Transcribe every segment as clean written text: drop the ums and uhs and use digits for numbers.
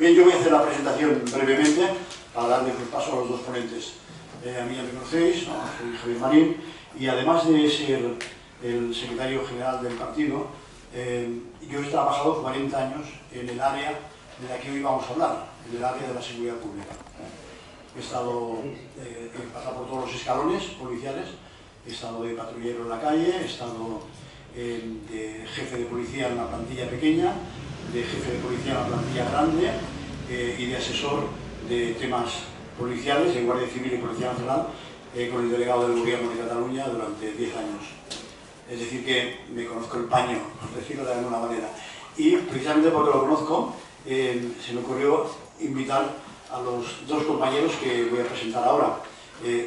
Bien, yo voy a hacer la presentación brevemente para darle paso a los dos ponentes. A mí ya me conocéis, ¿no? Soy Javier Marín, y además de ser el secretario general del partido, yo he trabajado 40 años en el área de la que hoy vamos a hablar, en el área de la seguridad pública. He pasado por todos los escalones policiales, he estado de patrullero en la calle, he estado de jefe de policía en una plantilla pequeña, de jefe de policía en una plantilla grande y de asesor de temas policiales en Guardia Civil y Policía Nacional con el delegado del Gobierno de Cataluña durante 10 años. Es decir, que me conozco el paño, por decirlo de alguna manera. Y precisamente porque lo conozco, se me ocurrió invitar a los dos compañeros que voy a presentar ahora.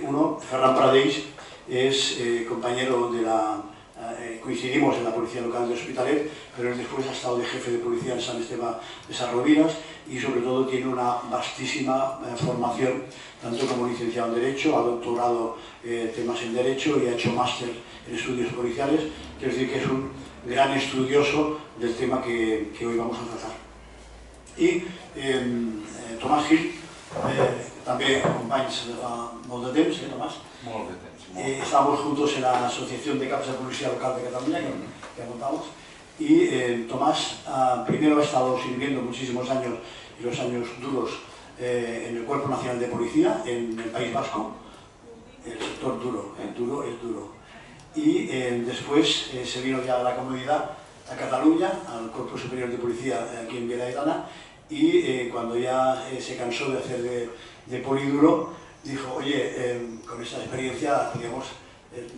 Uno, Ferran Pradeix, es compañero de la... coincidimos en la Policía Local de Hospitalet, pero él después ha estado de jefe de policía en Sant Esteve de Sarroviras y sobre todo tiene una vastísima formación, tanto como licenciado en Derecho, ha doctorado temas en Derecho y ha hecho máster en estudios policiales. Quiero decir que es un gran estudioso del tema que hoy vamos a tratar. I Tomàs Gil, també companys de fa molt de temps, Tomàs? Molt de temps. Estábamos juntos en la Asociación de Capas de Policía Local de Cataluña, que montamos, y Tomás primero ha estado sirviendo muchísimos años, y los años duros, en el Cuerpo Nacional de Policía, en el País Vasco, el sector duro, duro es duro. Y después se vino ya a la comunidad, a Cataluña, al Cuerpo Superior de Policía aquí en Vilaedana, y cuando ya se cansó de hacer de poliduro, dijo, oye, con esta experiencia podríamos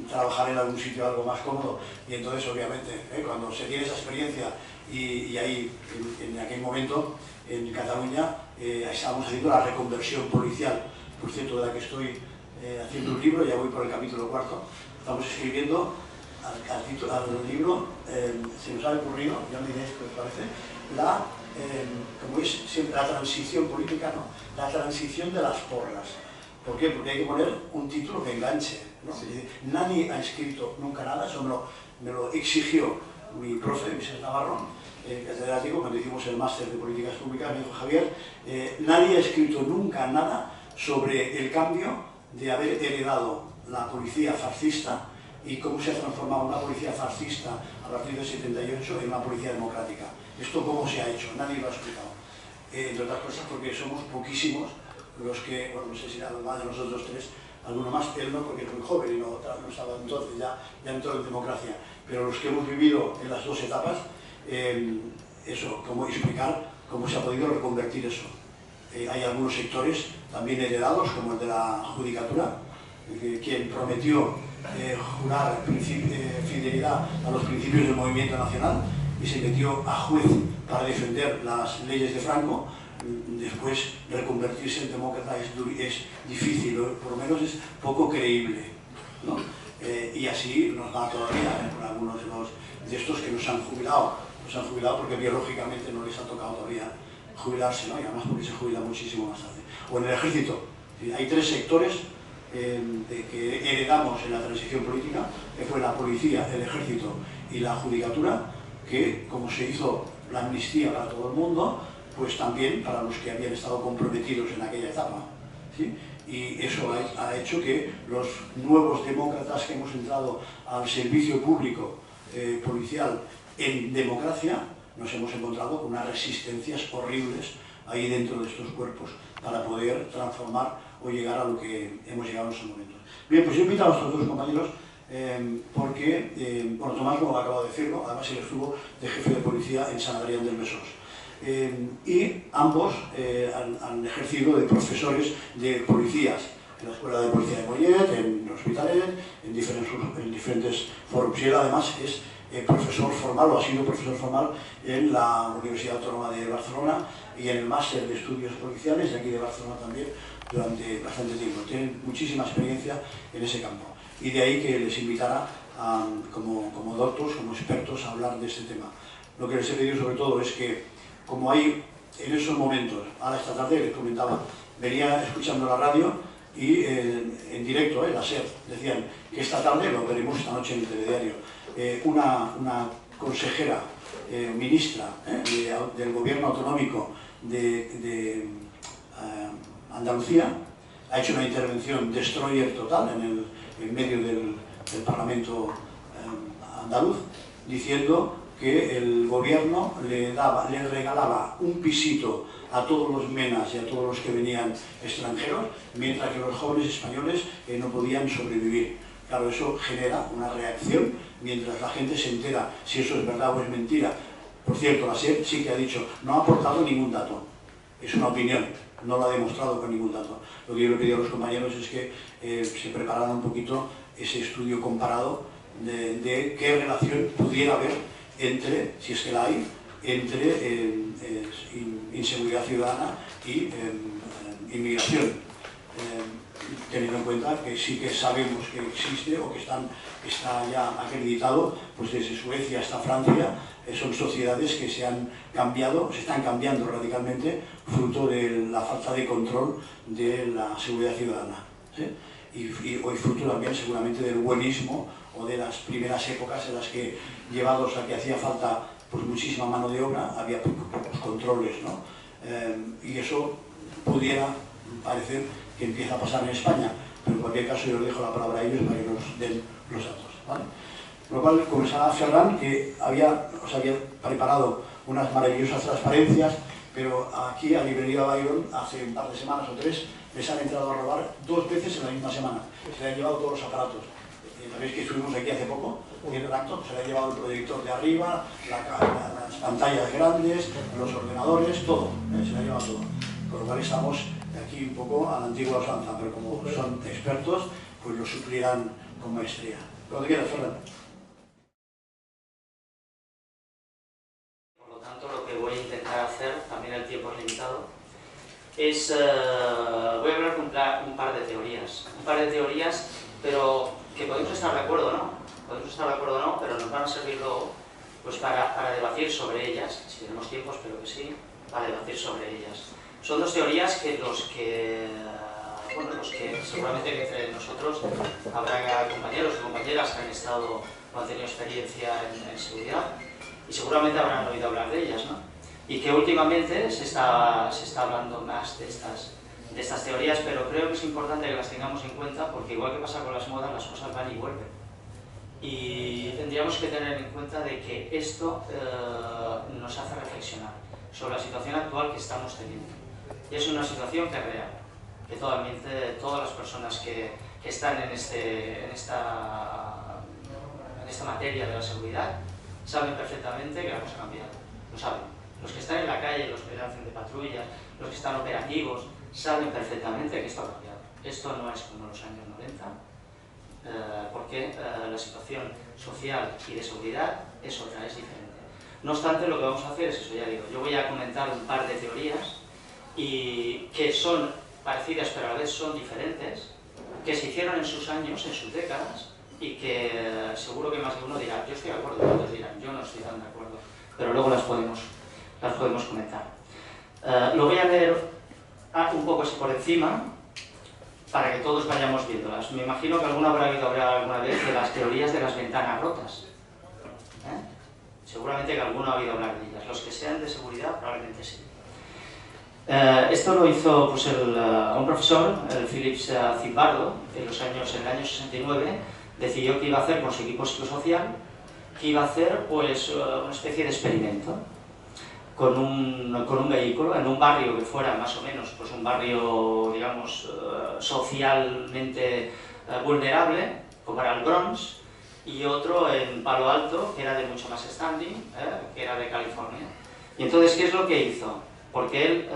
trabajar en algún sitio algo más cómodo. Y entonces, obviamente, cuando se tiene esa experiencia y ahí, en aquel momento, en Cataluña, estábamos haciendo la reconversión policial, por cierto, de la que estoy haciendo un libro, ya voy por el capítulo 4, estamos escribiendo al libro, se nos ha ocurrido, ya me diréis qué os parece, como es siempre la transición política, ¿no? La transición de las porras. ¿Por qué? Porque hay que poner un título que enganche, ¿no? Sí. Nadie ha escrito nunca nada, eso me lo exigió mi profe, Vicente Navarro, catedrático, cuando hicimos el máster de políticas públicas, me dijo Javier, nadie ha escrito nunca nada sobre el cambio de haber heredado la policía fascista y cómo se ha transformado una policía fascista a partir del 78 en una policía democrática. Esto cómo se ha hecho, nadie lo ha explicado. Entre otras cosas porque somos poquísimos los que, bueno, no sé si además de nosotros tres, alguno más, él no, porque es muy joven y no estaba entonces, ya entró en democracia, pero los que hemos vivido en las dos etapas, eso, cómo explicar cómo se ha podido reconvertir eso. Hay algunos sectores también heredados, como el de la judicatura, quien prometió jurar fidelidad a los principios del movimiento nacional y se metió a juez para defender las leyes de Franco. Después reconvertirse en demócrata es difícil, o por lo menos es poco creíble, ¿no? Y así nos va todavía con algunos de estos que nos han jubilado porque biológicamente no les ha tocado todavía jubilarse, ¿no? Y además porque se jubila muchísimo más tarde. O en el ejército, hay tres sectores que heredamos en la transición política, que fue la policía, el ejército y la judicatura, que como se hizo la amnistía para todo el mundo, pues también para los que habían estado comprometidos en aquella etapa, ¿sí? Y eso ha hecho que los nuevos demócratas que hemos entrado al servicio público policial en democracia, nos hemos encontrado con unas resistencias horribles ahí dentro de estos cuerpos para poder transformar o llegar a lo que hemos llegado en estos momentos. Bien, pues yo he invitado a estos dos compañeros porque, bueno, Tomás lo acaba de decirlo, además él estuvo de jefe de policía en Sant Adrià del Besòs. Y ambos han ejercido de profesores de policías en la Escuela de Policía de Mollet, en Hospitalet, en diferentes foros. Y él además es profesor formal, o ha sido profesor formal en la Universidad Autónoma de Barcelona y en el máster de estudios policiales de aquí de Barcelona también durante bastante tiempo. Tienen muchísima experiencia en ese campo. Y de ahí que les invitara como doctos, como expertos a hablar de este tema. Lo que les he pedido sobre todo es que, como hay en esos momentos, ahora esta tarde les comentaba, venía escuchando la radio y en directo, la SER, decían que esta tarde, lo veremos esta noche en el telediario, una consejera, ministra del gobierno autonómico de Andalucía, ha hecho una intervención destroyer total en medio del Parlamento andaluz, diciendo que el gobierno le regalaba un pisito a todos los menas y a todos los que venían extranjeros, mientras que los jóvenes españoles no podían sobrevivir. Claro, eso genera una reacción, mientras la gente se entera si eso es verdad o es mentira. Por cierto, la SER sí que ha dicho, no ha aportado ningún dato, es una opinión, no lo ha demostrado con ningún dato. Lo que yo le pedí a los compañeros es que se prepararan un poquito ese estudio comparado de qué relación pudiera haber entre, si es que la hay, entre inseguridad ciudadana y inmigración, teniendo en cuenta que sí que sabemos que existe o que está ya acreditado, pues desde Suecia hasta Francia, son sociedades que se están cambiando radicalmente fruto de la falta de control de la seguridad ciudadana, ¿sí? Y hoy fruto también seguramente del buenismo o de las primeras épocas en las que, llevados a que hacía falta pues muchísima mano de obra, había pocos controles, ¿no? Y eso pudiera parecer que empieza a pasar en España, pero en cualquier caso yo les dejo la palabra a ellos para que nos den los datos, ¿vale? Por lo cual, comenzará Ferran, que os había preparado unas maravillosas transparencias, pero aquí a Librería Byron, hace un par de semanas o 3, les han entrado a robar 2 veces en la misma semana. Se le han llevado todos los aparatos. Sabéis que estuvimos aquí hace poco, en el acto, se le ha llevado el proyector de arriba, las pantallas grandes, los ordenadores, todo, se le ha llevado todo. Con lo cual estamos aquí un poco a la antigua usanza, pero como son expertos, pues lo suplirán con maestría. Cuando quieras, Ferran. Por lo tanto, lo que voy a intentar hacer, también el tiempo es limitado, es, voy a hablar de un par de teorías, pero que podemos estar de acuerdo, ¿no? Podemos estar de acuerdo o no, pero nos van a servir luego pues para debatir sobre ellas, si tenemos tiempo, espero que sí, para debatir sobre ellas. Son 2 teorías que los que seguramente entre nosotros habrá compañeros o compañeras que han estado o han tenido experiencia en seguridad y seguramente habrán oído hablar de ellas, ¿no? Y que últimamente se está hablando más de estas teorías, pero creo que es importante que las tengamos en cuenta porque igual que pasa con las modas, las cosas van y vuelven. Y tendríamos que tener en cuenta de que esto nos hace reflexionar sobre la situación actual que estamos teniendo. Y es una situación que es real, que todas las personas que están en esta materia de la seguridad saben perfectamente que la cosa ha cambiado, lo saben. Los que están en la calle, los que hacen de patrullas, los que están operativos, saben perfectamente que esto ha cambiado. Esto no es como los años 90, porque la situación social y de seguridad es otra, es diferente. No obstante, lo que vamos a hacer es eso, ya digo, yo voy a comentar un par de teorías y que son parecidas pero a la vez son diferentes, que se hicieron en sus años, en sus décadas, y que seguro que más de uno dirá, yo estoy de acuerdo, y otros dirán, yo no estoy tan de acuerdo, pero luego las podemos comentar. Lo voy a leer un poco así por encima, para que todos vayamos viéndolas. Me imagino que alguna habrá oído hablar alguna vez de las teorías de las ventanas rotas. Seguramente que alguno ha oído hablar de ellas. Los que sean de seguridad, probablemente sí. Esto lo hizo pues, un profesor, el Philips Zimbardo, en el año 69, decidió que iba a hacer con su equipo psicosocial, que iba a hacer pues, una especie de experimento con un vehículo en un barrio que fuera más o menos pues, un barrio, digamos, socialmente vulnerable, como era el Bronx, y otro en Palo Alto, que era de mucho más standing, que era de California. Y entonces, ¿qué es lo que hizo? Porque él,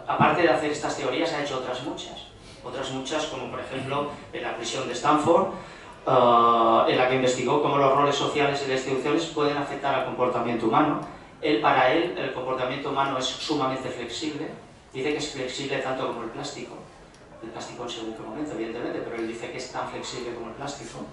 aparte de hacer estas teorías, ha hecho otras muchas, como por ejemplo en la prisión de Stanford, en la que investigó cómo los roles sociales y las instituciones pueden afectar al comportamiento humano. Para él, el comportamiento humano es sumamente flexible, dice que es flexible tanto como el plástico en según qué momento, evidentemente, pero él dice que es tan flexible como el plástico.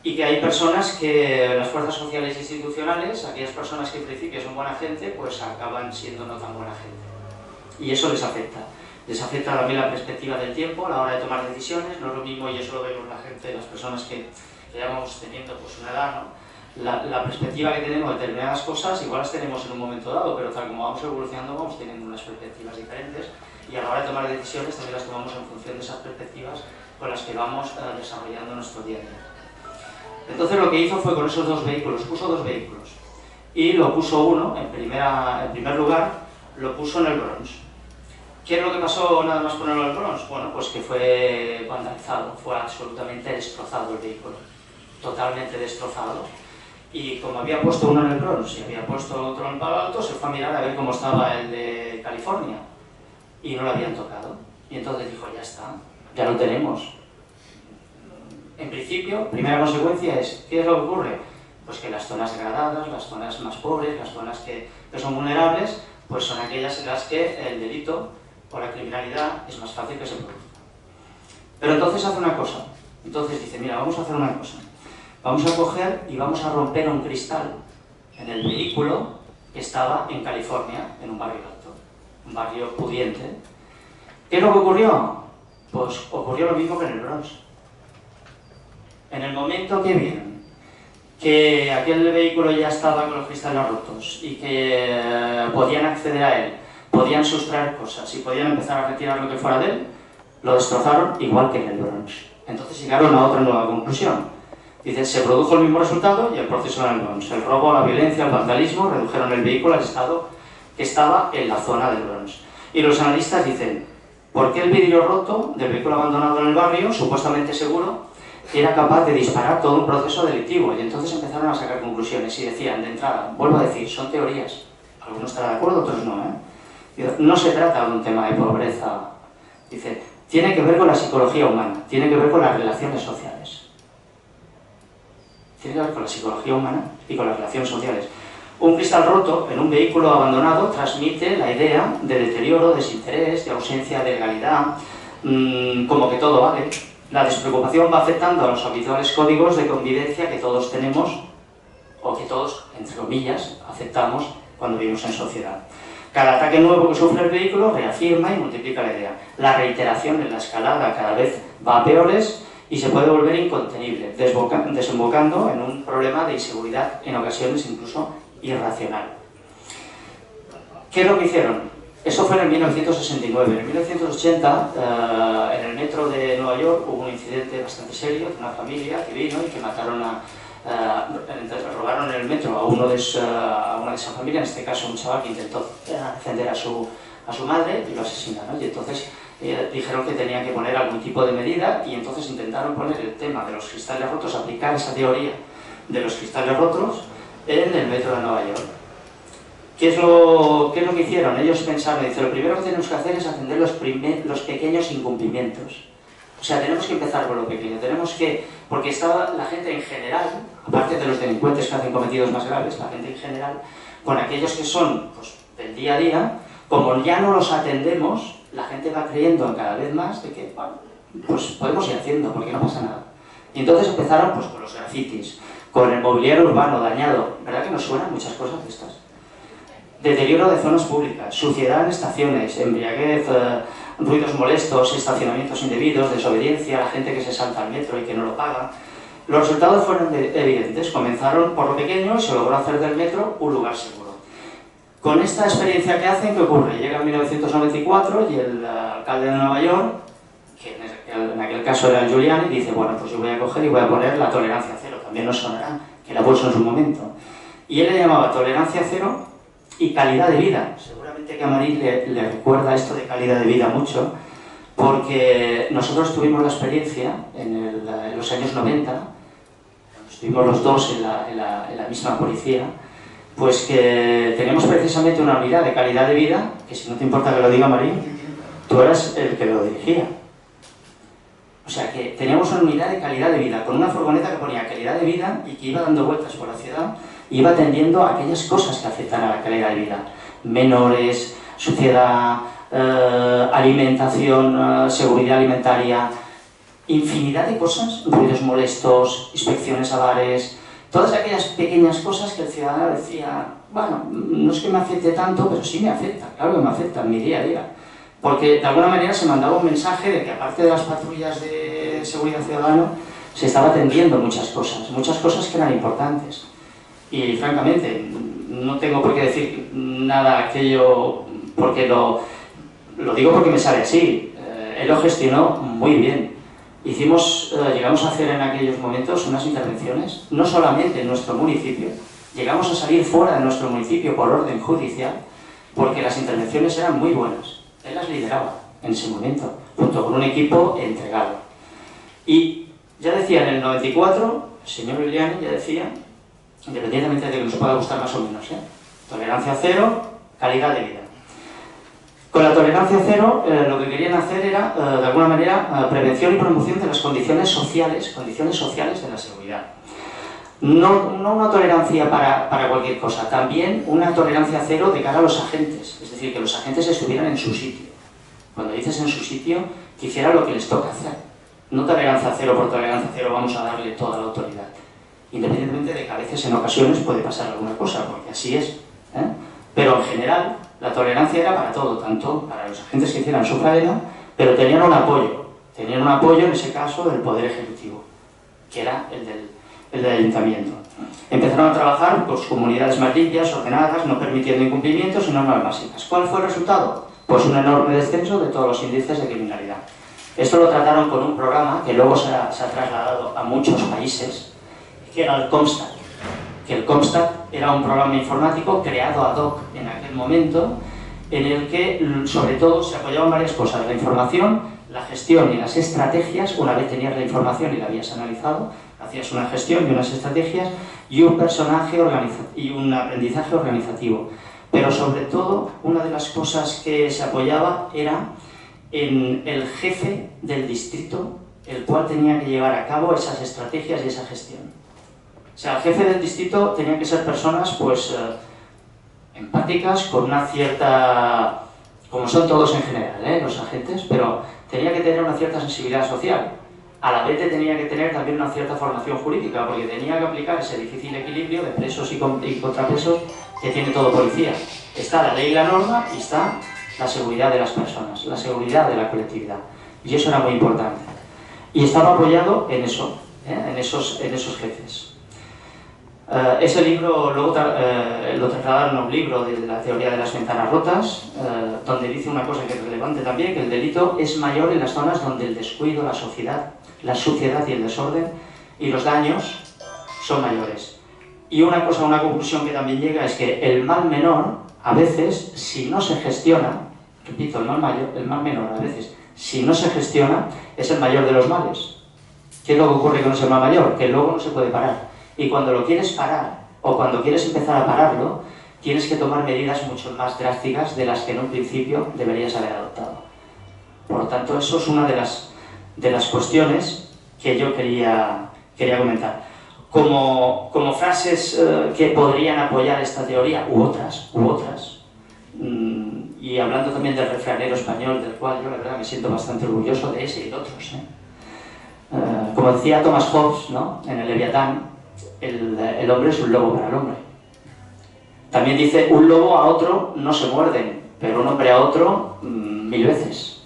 Y que hay personas que, las fuerzas sociales e institucionales, aquellas personas que en principio son buena gente, pues acaban siendo no tan buena gente. Y eso les afecta. Les afecta también la perspectiva del tiempo a la hora de tomar decisiones, no es lo mismo, y eso lo vemos la gente, las personas que ya vamos teniendo pues, una edad, ¿no? la perspectiva que tenemos de determinadas cosas igual las tenemos en un momento dado, pero tal como vamos evolucionando vamos teniendo unas perspectivas diferentes y a la hora de tomar decisiones también las tomamos en función de esas perspectivas con las que vamos desarrollando nuestro día a día. Entonces lo que hizo fue con esos dos vehículos, puso dos vehículos y lo puso uno, en primer lugar, lo puso en el Bronx. ¿Qué es lo que pasó nada más ponerlo en el Bronx? Bueno, pues que fue vandalizado, fue absolutamente destrozado el vehículo, totalmente destrozado. Y como había puesto uno en el Bronx y había puesto otro en Palo Alto, se fue a mirar a ver cómo estaba el de California y no lo habían tocado. Y entonces dijo, ya está, ya lo tenemos. En principio, primera consecuencia es, ¿qué es lo que ocurre? Pues que las zonas degradadas, las zonas más pobres, las zonas que son vulnerables, pues son aquellas en las que el delito o la criminalidad es más fácil que se produzca. Pero entonces hace una cosa, entonces dice, mira, vamos a hacer una cosa. Vamos a coger y vamos a romper un cristal en el vehículo que estaba en California, en un barrio alto, un barrio pudiente. ¿Qué es lo que ocurrió? Pues ocurrió lo mismo que en el Bronx. En el momento que vieron que aquel vehículo ya estaba con los cristales rotos y que podían acceder a él, podían sustraer cosas y podían empezar a retirar lo que fuera de él, lo destrozaron igual que en el Bronx. Entonces llegaron a otra nueva conclusión. Dice, se produjo el mismo resultado y el proceso era el Bronx. El robo, la violencia, el vandalismo redujeron el vehículo al estado que estaba en la zona del Bronx. Y los analistas dicen, ¿por qué el vidrio roto del vehículo abandonado en el barrio, supuestamente seguro, era capaz de disparar todo un proceso delictivo? Y entonces empezaron a sacar conclusiones y decían, de entrada, vuelvo a decir, son teorías. Algunos estarán de acuerdo, otros no, ¿eh? No se trata de un tema de pobreza. Dice, tiene que ver con la psicología humana, tiene que ver con las relaciones sociales. Tiene que ver con la psicología humana y con las relaciones sociales. Un cristal roto en un vehículo abandonado transmite la idea de deterioro, desinterés, de ausencia de legalidad, como que todo vale. La despreocupación va afectando a los habituales códigos de convivencia que todos tenemos, o que todos, entre comillas, aceptamos cuando vivimos en sociedad. Cada ataque nuevo que sufre el vehículo reafirma y multiplica la idea. La reiteración en la escalada cada vez va a peores y se puede volver incontenible, desembocando en un problema de inseguridad, en ocasiones incluso irracional. ¿Qué es lo que hicieron? Eso fue en 1969. En 1980, en el metro de Nueva York, hubo un incidente bastante serio de una familia que vino y que mataron robaron en el metro a una de esa familia, en este caso un chaval que intentó defender a su madre y lo asesinaron. Y entonces dijeron que tenían que poner algún tipo de medida y entonces intentaron poner el tema de los cristales rotos, aplicar esa teoría de los cristales rotos en el metro de Nueva York. ¿Qué es lo que hicieron? Ellos pensaron, dice, lo primero que tenemos que hacer es atender los pequeños incumplimientos. O sea, tenemos que empezar con lo pequeño, porque estaba la gente en general, aparte de los delincuentes que hacen cometidos más graves, la gente en general, con aquellos que son pues, del día a día, como ya no los atendemos, la gente va creyendo cada vez más de que, bueno, pues podemos ir haciendo, porque no pasa nada. Y entonces empezaron pues, con los grafitis, con el mobiliario urbano dañado, ¿verdad que nos suenan muchas cosas de estas? Deterioro de zonas públicas, suciedad en estaciones, embriaguez, ruidos molestos, estacionamientos indebidos, desobediencia, la gente que se salta al metro y que no lo paga. Los resultados fueron evidentes, comenzaron por lo pequeño y se logró hacer del metro un lugar seguro. Con esta experiencia que hacen, ¿qué ocurre? Llega en 1994 y el alcalde de Nueva York, que en aquel caso era el Giuliani, dice, bueno, pues yo voy a coger y voy a poner la tolerancia cero, también nos sonará, que la puso en su momento. Y él le llamaba tolerancia cero y calidad de vida. Seguramente que a Marín le recuerda esto de calidad de vida mucho, porque nosotros tuvimos la experiencia en los años 90, estuvimos los dos en la misma policía, pues que teníamos precisamente una unidad de calidad de vida, que si no te importa que lo diga Marín, tú eras el que lo dirigía. O sea que teníamos una unidad de calidad de vida, con una furgoneta que ponía calidad de vida y que iba dando vueltas por la ciudad, iba atendiendo a aquellas cosas que afectan a la calidad de vida. Menores, suciedad, alimentación, seguridad alimentaria, infinidad de cosas, ruidos molestos, inspecciones a bares, todas aquellas pequeñas cosas que el ciudadano decía, bueno, no es que me afecte tanto, pero sí me afecta, claro que me afecta en mi día a día. Porque de alguna manera se mandaba un mensaje de que aparte de las patrullas de seguridad ciudadana, se estaba atendiendo muchas cosas que eran importantes. Y francamente, no tengo por qué decir nada aquello, porque lo digo porque me sale así. Él lo gestionó muy bien. Llegamos a hacer en aquellos momentos unas intervenciones, no solamente en nuestro municipio, llegamos a salir fuera de nuestro municipio por orden judicial, porque las intervenciones eran muy buenas. Él las lideraba en ese momento, junto con un equipo entregado. Y ya decía en el 94, el señor Liliani ya decía, independientemente de que nos pueda gustar más o menos, tolerancia cero, calidad de vida. Con la tolerancia cero, lo que querían hacer era, de alguna manera, prevención y promoción de las condiciones sociales de la seguridad. No una tolerancia para cualquier cosa, también una tolerancia cero de cara a los agentes, es decir, que los agentes estuvieran en su sitio. Cuando dices en su sitio, que hicieran lo que les toca hacer. No tolerancia cero por tolerancia cero, vamos a darle toda la autoridad. Independientemente de que a veces, en ocasiones, puede pasar alguna cosa, porque así es. Pero en general, la tolerancia era para todo, tanto para los agentes que hicieran su faena, pero tenían un apoyo en ese caso del Poder Ejecutivo, que era el del Ayuntamiento. Empezaron a trabajar pues, comunidades más limpias, ordenadas, no permitiendo incumplimientos y normas básicas. ¿Cuál fue el resultado? Pues un enorme descenso de todos los índices de criminalidad. Esto lo trataron con un programa que luego se ha trasladado a muchos países, que era el COMSTAT. Que el COMSTAT era un programa informático creado ad hoc en aquel momento, en el que sobre todo se apoyaban varias cosas: la información, la gestión y las estrategias. Una vez tenías la información y la habías analizado, hacías una gestión y unas estrategias y un aprendizaje organizativo. Pero sobre todo, una de las cosas que se apoyaba era en el jefe del distrito, el cual tenía que llevar a cabo esas estrategias y esa gestión. O sea, el jefe del distrito tenía que ser personas, pues, empáticas, con una cierta, como son todos en general, los agentes, pero tenía que tener una cierta sensibilidad social. A la vez tenía que tener también una cierta formación jurídica, porque tenía que aplicar ese difícil equilibrio de presos y contrapesos que tiene todo policía. Está la ley y la norma, y está la seguridad de las personas, la seguridad de la colectividad. Y eso era muy importante. Y estaba apoyado en eso, en esos jefes. Ese libro luego lo trasladaron a un libro de la teoría de las ventanas rotas, donde dice una cosa que es relevante también, que el delito es mayor en las zonas donde el descuido, la suciedad y el desorden y los daños son mayores. Y una conclusión que también llega es que el mal menor, a veces, si no se gestiona, repito, el mal menor, a veces, si no se gestiona, es el mayor de los males. ¿Qué es lo que ocurre con ese mal mayor? Que luego no se puede parar. Y cuando lo quieres parar, o cuando quieres empezar a pararlo, tienes que tomar medidas mucho más drásticas de las que en un principio deberías haber adoptado. Por lo tanto, eso es una de las cuestiones que yo quería comentar. Como frases que podrían apoyar esta teoría, u otras, y hablando también del refranero español, del cual yo la verdad me siento bastante orgulloso de ese y de otros. Como decía Thomas Hobbes, ¿no?, en el Leviatán, el hombre es un lobo para el hombre. También dice, un lobo a otro no se muerden, pero un hombre a otro 1000 veces.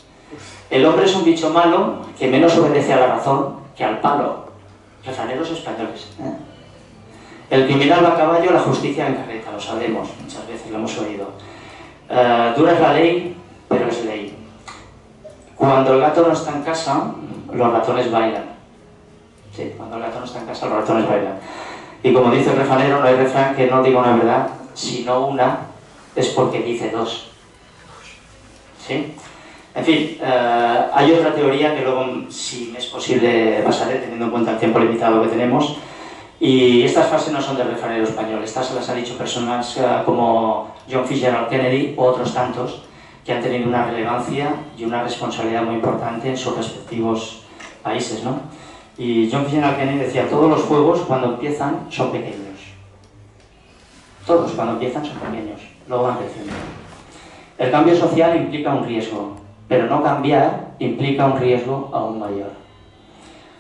El hombre es un bicho malo que menos obedece a la razón que al palo. Refraneros españoles. El criminal va a caballo, la justicia en carreta, lo sabemos, muchas veces lo hemos oído. Dura es la ley, pero es ley. Cuando el gato no está en casa, los ratones bailan. Sí, cuando el gato no está en casa, los ratones bailan. Y como dice el refranero, no hay refrán que no diga una verdad, sino una es porque dice dos. ¿Sí? En fin, hay otra teoría que luego, si me es posible, pasaré, teniendo en cuenta el tiempo limitado que tenemos. Y estas frases no son del refranero español, estas se las han dicho personas como John Fitzgerald Kennedy u otros tantos que han tenido una relevancia y una responsabilidad muy importante en sus respectivos países, ¿no? Y John Fitzgerald Kennedy decía, todos los juegos cuando empiezan son pequeños. Todos cuando empiezan son pequeños, luego van creciendo. El cambio social implica un riesgo, pero no cambiar implica un riesgo aún mayor.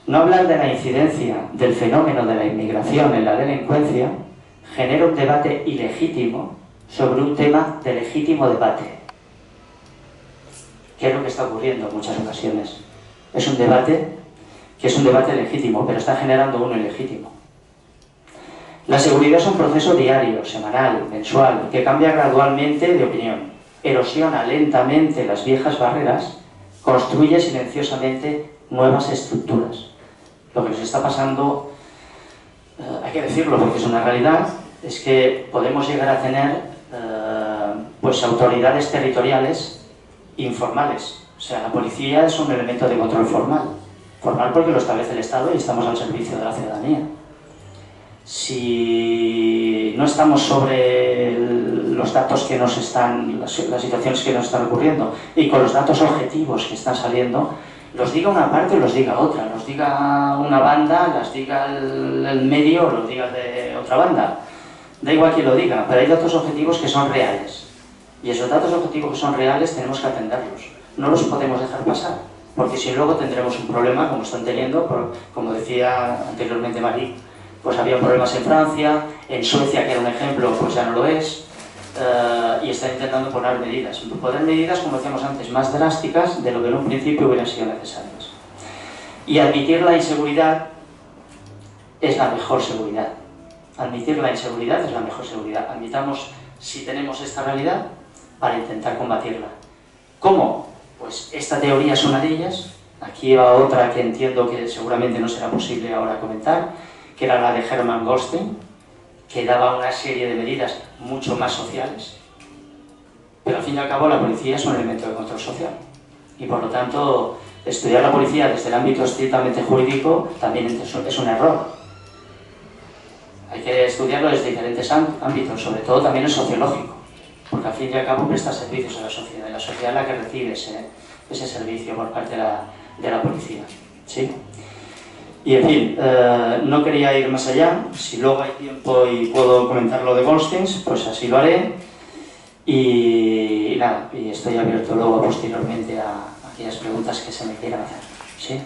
No hablar de la incidencia del fenómeno de la inmigración en la delincuencia genera un debate ilegítimo sobre un tema de legítimo debate. ¿Qué es lo que está ocurriendo en muchas ocasiones? Es un debate que es un debate legítimo, pero está generando uno ilegítimo. La seguridad es un proceso diario, semanal, mensual, que cambia gradualmente de opinión, erosiona lentamente las viejas barreras, construye silenciosamente nuevas estructuras. Lo que nos está pasando, hay que decirlo porque es una realidad, es que podemos llegar a tener pues autoridades territoriales informales. O sea, la policía es un elemento de control formal. Formal porque lo establece el Estado y estamos al servicio de la ciudadanía. Si no estamos sobre los datos que nos están, las situaciones que nos están ocurriendo y con los datos objetivos que están saliendo, los diga una parte o los diga otra, los diga una banda, las diga el medio o los diga de otra banda. Da igual quién lo diga, pero hay datos objetivos que son reales. Y esos datos objetivos que son reales tenemos que atenderlos. No los podemos dejar pasar, porque si luego tendremos un problema, como están teniendo, como decía anteriormente Marie, pues había problemas en Francia, en Suecia, que era un ejemplo, pues ya no lo es, y están intentando poner medidas, como decíamos antes, más drásticas de lo que en un principio hubieran sido necesarias. Y admitir la inseguridad es la mejor seguridad. Admitir la inseguridad es la mejor seguridad. Admitamos si tenemos esta realidad para intentar combatirla. ¿Cómo? Pues esta teoría es una de ellas. Aquí va otra que entiendo que seguramente no será posible ahora comentar, que era la de Hermann Goldstein, que daba una serie de medidas mucho más sociales. Pero al fin y al cabo la policía es un elemento de control social. Y por lo tanto, estudiar la policía desde el ámbito estrictamente jurídico también es un error. Hay que estudiarlo desde diferentes ámbitos, sobre todo también el sociológico, porque al fin y al cabo presta servicios a la sociedad, y la sociedad es la que recibe ese servicio por parte de la policía. ¿Sí? Y en fin, no quería ir más allá. Si luego hay tiempo y puedo comentar lo de Goldstein, pues así lo haré. Y nada, y estoy abierto luego posteriormente a aquellas preguntas que se me quieran hacer. ¿Sí?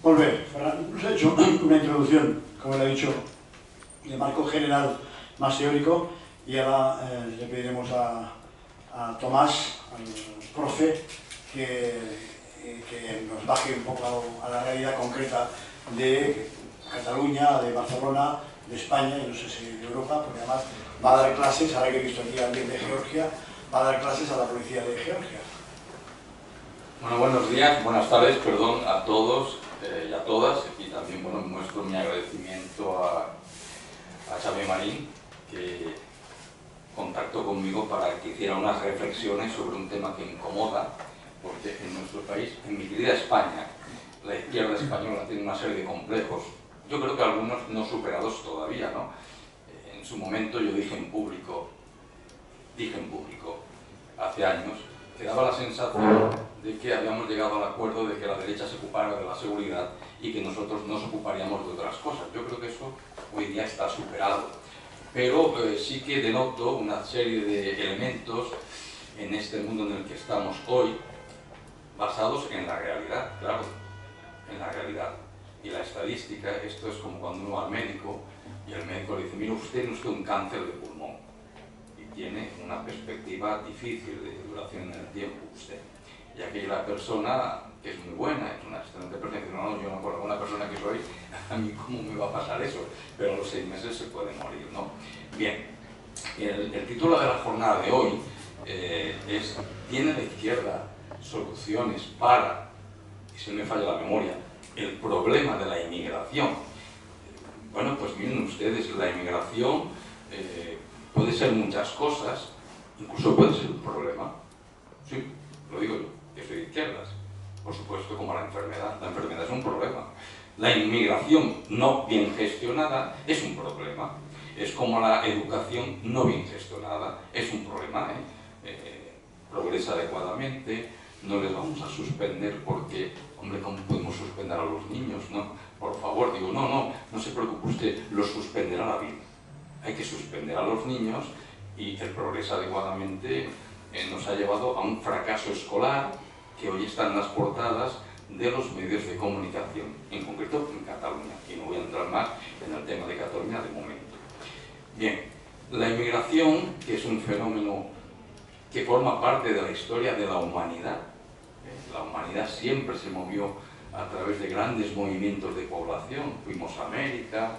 Molt bé, nos ha hecho una introducción, como le he dicho, de marco general más teórico, y ahora le pediremos a Tomás, al profe, que nos baje un poco a la realidad concreta de Cataluña, de Barcelona, de España y no sé si de Europa, porque además va a dar clases, ahora que he visto aquí a alguien de Georgia, va a dar clases a la policía de Georgia. Bueno, buenos días, buenas tardes, perdón, a todos y a todas, y también bueno, muestro mi agradecimiento a Xavier Marín, que contactó conmigo para que hiciera unas reflexiones sobre un tema que incomoda, porque en nuestro país, en mi querida España, la izquierda española tiene una serie de complejos, yo creo que algunos no superados todavía, ¿no? En su momento yo dije en público, hace años, que daba la sensación de que habíamos llegado al acuerdo de que la derecha se ocupara de la seguridad y que nosotros nos ocuparíamos de otras cosas. Yo creo que eso hoy día está superado. Pero sí que denoto una serie de elementos en este mundo en el que estamos hoy, basados en la realidad, claro, en la realidad. Y la estadística, esto es como cuando uno va al médico y el médico le dice, mire usted, tiene usted un cáncer de pulmón y tiene una perspectiva difícil de duración en el tiempo usted. Y aquí la persona, que es muy buena, es una excelente persona, dice, no, yo no, por una persona que soy, a mí cómo me va a pasar eso, pero a los 6 meses se puede morir, ¿no? Bien, el título de la jornada de hoy es ¿tiene la izquierda soluciones para, y si no me falla la memoria, el problema de la inmigración? Bueno, pues miren ustedes, la inmigración puede ser muchas cosas, incluso puede ser un problema, sí, lo digo yo, que soy de izquierdas, por supuesto, como la enfermedad es un problema. La inmigración no bien gestionada es un problema, es como la educación no bien gestionada, es un problema, progresa adecuadamente, no les vamos a suspender porque, hombre, ¿cómo podemos suspender a los niños? No, por favor, digo, no se preocupe usted, los suspenderá la vida. Hay que suspender a los niños y el progreso adecuadamente nos ha llevado a un fracaso escolar que hoy está en las portadas de los medios de comunicación, en concreto en Cataluña, y no voy a entrar más en el tema de Cataluña de momento. Bien, la inmigración, que es un fenómeno que forma parte de la historia de la humanidad, la humanidad siempre se movió a través de grandes movimientos de población. Fuimos a América,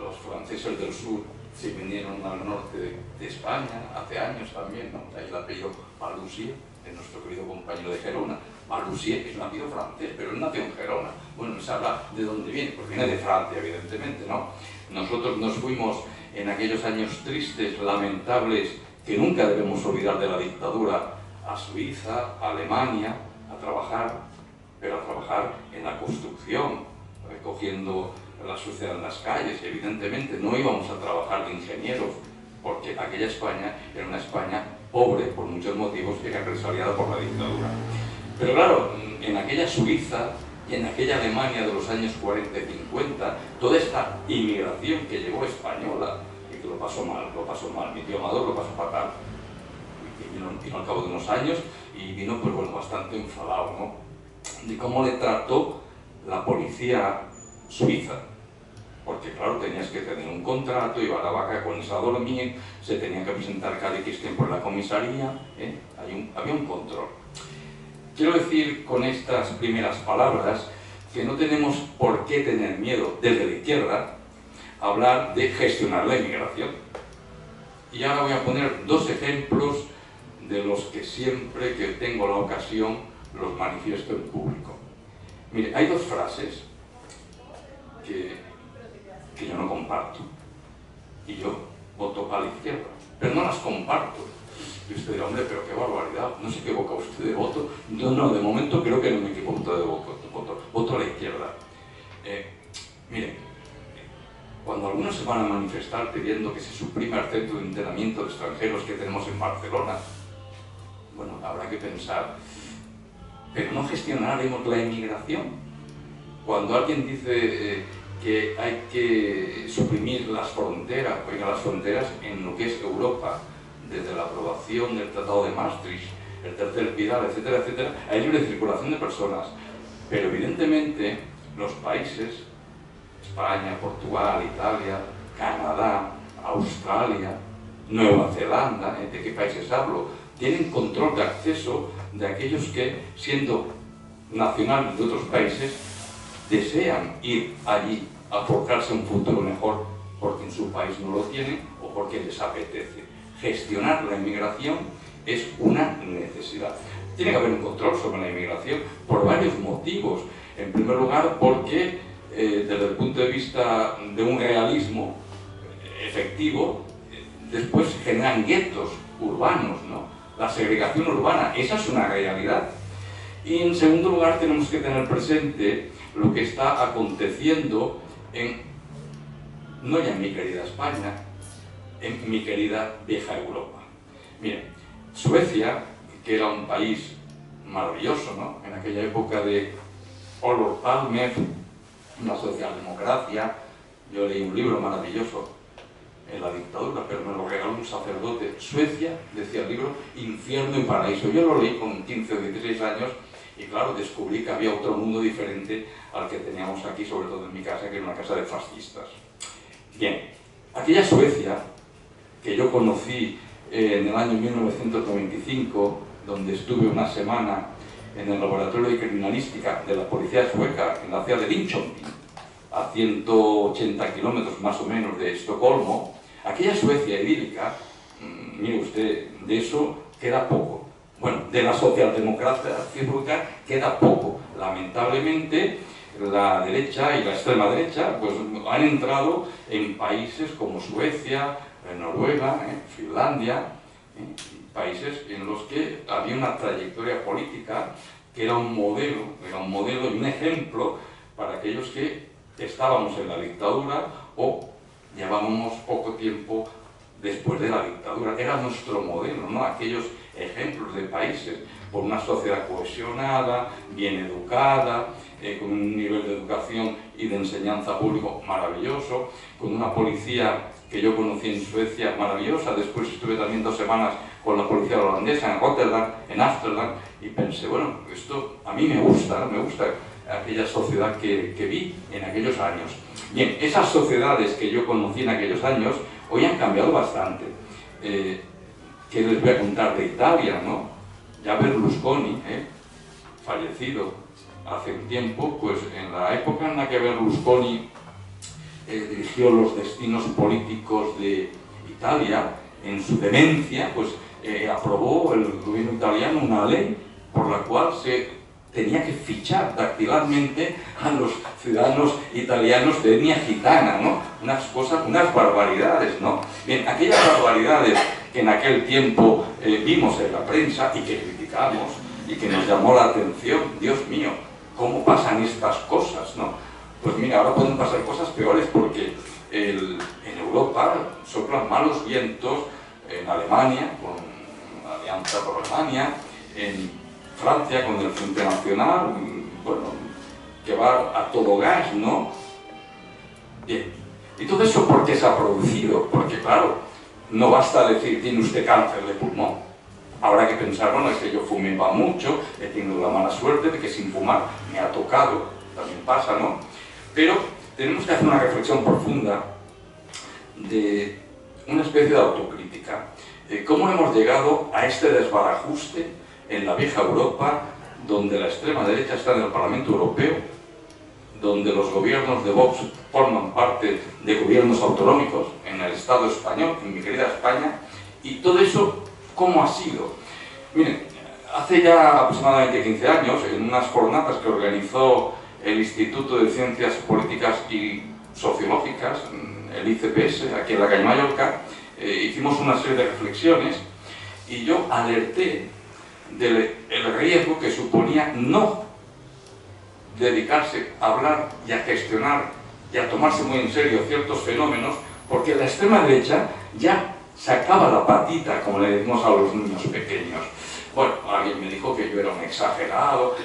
los franceses del sur se vinieron al norte de España hace años también, ¿no? Ahí el apellido Palusier, de nuestro querido compañero de Gerona. Palusier es un apellido francés, pero él nació en Gerona. Bueno, se habla de dónde viene, pues viene de Francia, evidentemente, ¿no? Nosotros nos fuimos en aquellos años tristes, lamentables, que nunca debemos olvidar de la dictadura, a Suiza, a Alemania, a trabajar, pero a trabajar en la construcción, recogiendo la suciedad en las calles. Evidentemente no íbamos a trabajar de ingenieros, porque aquella España era una España pobre por muchos motivos, que era represaliada por la dictadura. Pero claro, en aquella Suiza y en aquella Alemania de los años 40 y 50, toda esta inmigración que llegó española, y que lo pasó mal, mi tío Amador lo pasó fatal, y vino al cabo de unos años y vino, pues bueno, bastante enfadado, ¿no?, de cómo le trató la policía suiza. Porque claro, tenías que tener un contrato, iba a la vaca con esa dormir, se tenía que presentar cada X tiempo en la comisaría, había un control. Quiero decir con estas primeras palabras que no tenemos por qué tener miedo desde la izquierda a hablar de gestionar la inmigración. Y ahora voy a poner dos ejemplos de los que siempre que tengo la ocasión los manifiesto en público. Mire, hay dos frases que yo no comparto, y yo voto a la izquierda, pero no las comparto. Y usted dirá, hombre, pero qué barbaridad, ¿no se equivoca usted de voto? No, de momento creo que no me equivoco de voto a la izquierda. Miren, cuando algunos se van a manifestar pidiendo que se suprima el centro de internamiento de extranjeros que tenemos en Barcelona, bueno, habrá que pensar, pero no gestionaremos la inmigración. Cuando alguien dice que hay que suprimir las fronteras, oiga, las fronteras en lo que es Europa, desde la aprobación del Tratado de Maastricht, el tercer pilar, etcétera, etcétera, hay libre circulación de personas. Pero evidentemente los países, España, Portugal, Italia, Canadá, Australia, Nueva Zelanda, ¿de qué países hablo?, tienen control de acceso de aquellos que, siendo nacionales de otros países, desean ir allí a forjarse un futuro mejor porque en su país no lo tienen o porque les apetece. Gestionar la inmigración es una necesidad. Tiene que haber un control sobre la inmigración por varios motivos. En primer lugar, porque desde el punto de vista de un realismo efectivo, después se generan guetos urbanos, ¿no? La segregación urbana, esa es una realidad. Y en segundo lugar, tenemos que tener presente lo que está aconteciendo no ya en mi querida España, en mi querida vieja Europa. Miren, Suecia, que era un país maravilloso, ¿no?, en aquella época de Olof Palme, la socialdemocracia, yo leí un libro maravilloso en la dictadura, pero me lo regaló un sacerdote. Suecia, decía el libro, Infierno y Paraíso. Yo lo leí con 15 o 16 años y claro, descubrí que había otro mundo diferente al que teníamos aquí, sobre todo en mi casa, que era una casa de fascistas. Bien, aquella Suecia que yo conocí en el año 1995, donde estuve una semana en el laboratorio de criminalística de la policía sueca en la ciudad de Linköping, a 180 kilómetros más o menos de Estocolmo, aquella Suecia idílica, mire usted, de eso queda poco. Bueno, de la socialdemocracia queda poco. Lamentablemente, la derecha y la extrema derecha pues, han entrado en países como Suecia, Noruega, Finlandia, países en los que había una trayectoria política que era un modelo y un ejemplo para aquellos que estábamos en la dictadura o llevábamos poco tiempo después de la dictadura. Era nuestro modelo, ¿no? Aquellos ejemplos de países con una sociedad cohesionada, bien educada, con un nivel de educación y de enseñanza público maravilloso, con una policía que yo conocí en Suecia maravillosa. Después estuve también 2 semanas con la policía holandesa en Rotterdam, en Ámsterdam, y pensé, bueno, esto a mí me gusta aquella sociedad que vi en aquellos años. Bien, esas sociedades que yo conocí en aquellos años hoy han cambiado bastante. ¿Qué les voy a contar de Italia, no? Ya Berlusconi, fallecido hace un tiempo, pues en la época en la que Berlusconi dirigió los destinos políticos de Italia, en su demencia, pues aprobó el gobierno italiano una ley por la cual se tenía que fichar dactilarmente a los ciudadanos italianos de etnia gitana, ¿no? Unas cosas, unas barbaridades, ¿no? Bien, aquellas barbaridades que en aquel tiempo vimos en la prensa y que criticamos y que nos llamó la atención, Dios mío, ¿cómo pasan estas cosas, no? Pues mira, ahora pueden pasar cosas peores porque en Europa soplan malos vientos, en Alemania, con la Alianza por Alemania, en Francia con el Frente Nacional, bueno, que va a todo gas, ¿no? Bien, y todo eso ¿por qué se ha producido? Porque claro, no basta decir, tiene usted cáncer de pulmón. Habrá que pensar, bueno, es que yo fumaba mucho, he tenido la mala suerte de que sin fumar me ha tocado, también pasa, ¿no? Pero tenemos que hacer una reflexión profunda de una especie de autocrítica. ¿Cómo hemos llegado a este desbarajuste en la vieja Europa, donde la extrema derecha está en el Parlamento Europeo, donde los gobiernos de Vox forman parte de gobiernos autonómicos en el Estado español, en mi querida España, y todo eso, ¿cómo ha sido? Miren, hace ya aproximadamente 15 años, en unas jornadas que organizó el Instituto de Ciencias Políticas y Sociológicas, el ICPS, aquí en la calle Mallorca, hicimos una serie de reflexiones y yo alerté del riesgo que suponía no dedicarse a hablar y a gestionar y a tomarse muy en serio ciertos fenómenos, porque la extrema derecha ya sacaba la patita, como le decimos a los niños pequeños. Bueno, alguien me dijo que yo era un exagerado,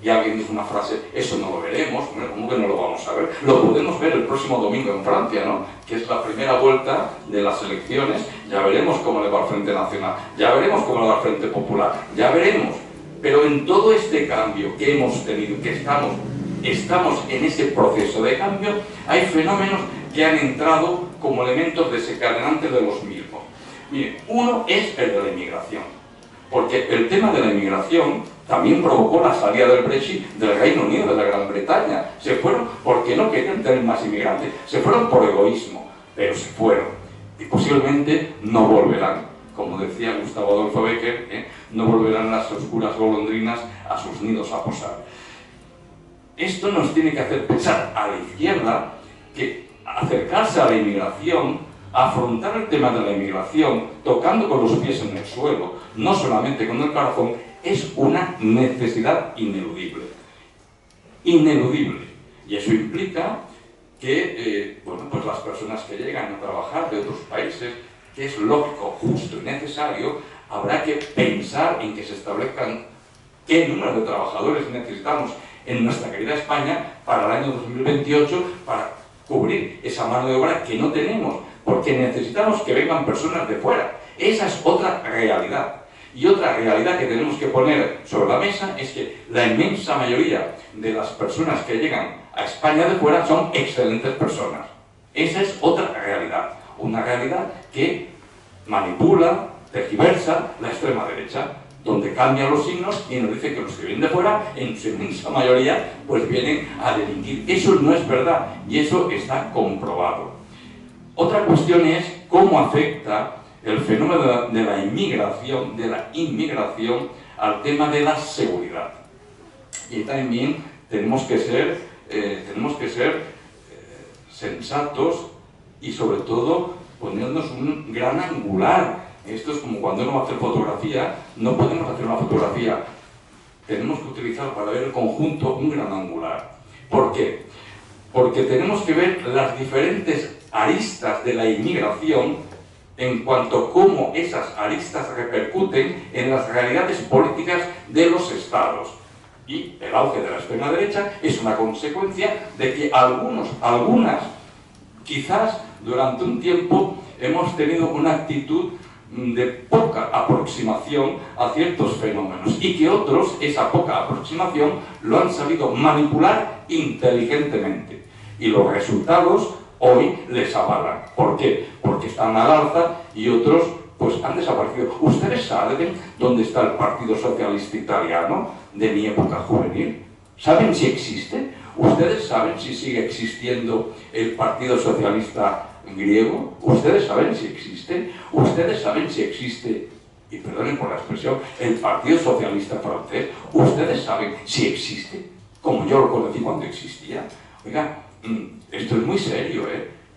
y alguien dijo una frase, eso no lo veremos. Bueno, ¿cómo que no lo vamos a ver? Lo podemos ver el próximo domingo en Francia, ¿no? Que es la primera vuelta de las elecciones. Ya veremos cómo le va al Frente Nacional, ya veremos cómo le va al Frente Popular, ya veremos. Pero en todo este cambio que hemos tenido, que estamos en ese proceso de cambio, hay fenómenos que han entrado como elementos desencadenantes de los mismos. Miren, uno es el de la inmigración, porque el tema de la inmigración también provocó la salida del Brexit del Reino Unido, de la Gran Bretaña. Se fueron porque no querían tener más inmigrantes, se fueron por egoísmo, pero se fueron y posiblemente no volverán. Como decía Gustavo Adolfo Bécquer, no volverán las oscuras golondrinas a sus nidos a posar. Esto nos tiene que hacer pensar a la izquierda que acercarse a la inmigración, afrontar el tema de la inmigración, tocando con los pies en el suelo, no solamente con el corazón, es una necesidad ineludible. Ineludible. Y eso implica que bueno, pues las personas que llegan a trabajar de otros países, que es lógico, justo y necesario, habrá que pensar en que se establezcan qué número de trabajadores necesitamos en nuestra querida España para el año 2028 para cubrir esa mano de obra que no tenemos, porque necesitamos que vengan personas de fuera. Esa es otra realidad. Y otra realidad que tenemos que poner sobre la mesa es que la inmensa mayoría de las personas que llegan a España de fuera son excelentes personas. Esa es otra realidad. Una realidad que manipula, tergiversa la extrema derecha, donde cambian los signos y nos dice que los que vienen de fuera, en su inmensa mayoría, pues vienen a delinquir. Eso no es verdad y eso está comprobado. Otra cuestión es cómo afecta el fenómeno de la inmigración al tema de la seguridad. Y también tenemos que ser sensatos y sobre todo ponernos un gran angular. Esto es como cuando uno va a hacer fotografía, no podemos hacer una fotografía, tenemos que utilizar para ver el conjunto un gran angular. ¿Por qué? Porque tenemos que ver las diferentes aristas de la inmigración en cuanto a cómo esas aristas repercuten en las realidades políticas de los estados. Y el auge de la extrema derecha es una consecuencia de que algunas, quizás durante un tiempo, hemos tenido una actitud de poca aproximación a ciertos fenómenos y que otros esa poca aproximación lo han sabido manipular inteligentemente. Y los resultados hoy les avalan. ¿Por qué? Porque están al alza y otros pues han desaparecido. ¿Ustedes saben dónde está el Partido Socialista Italiano de mi época juvenil? ¿Saben si existe? ¿Ustedes saben si sigue existiendo el Partido Socialista griego? ¿Ustedes saben si existe? ¿Ustedes saben si existe, y perdonen por la expresión, el Partido Socialista francés? ¿Ustedes saben si existe? Como yo lo conocí cuando existía. Oiga, esto es muy serio,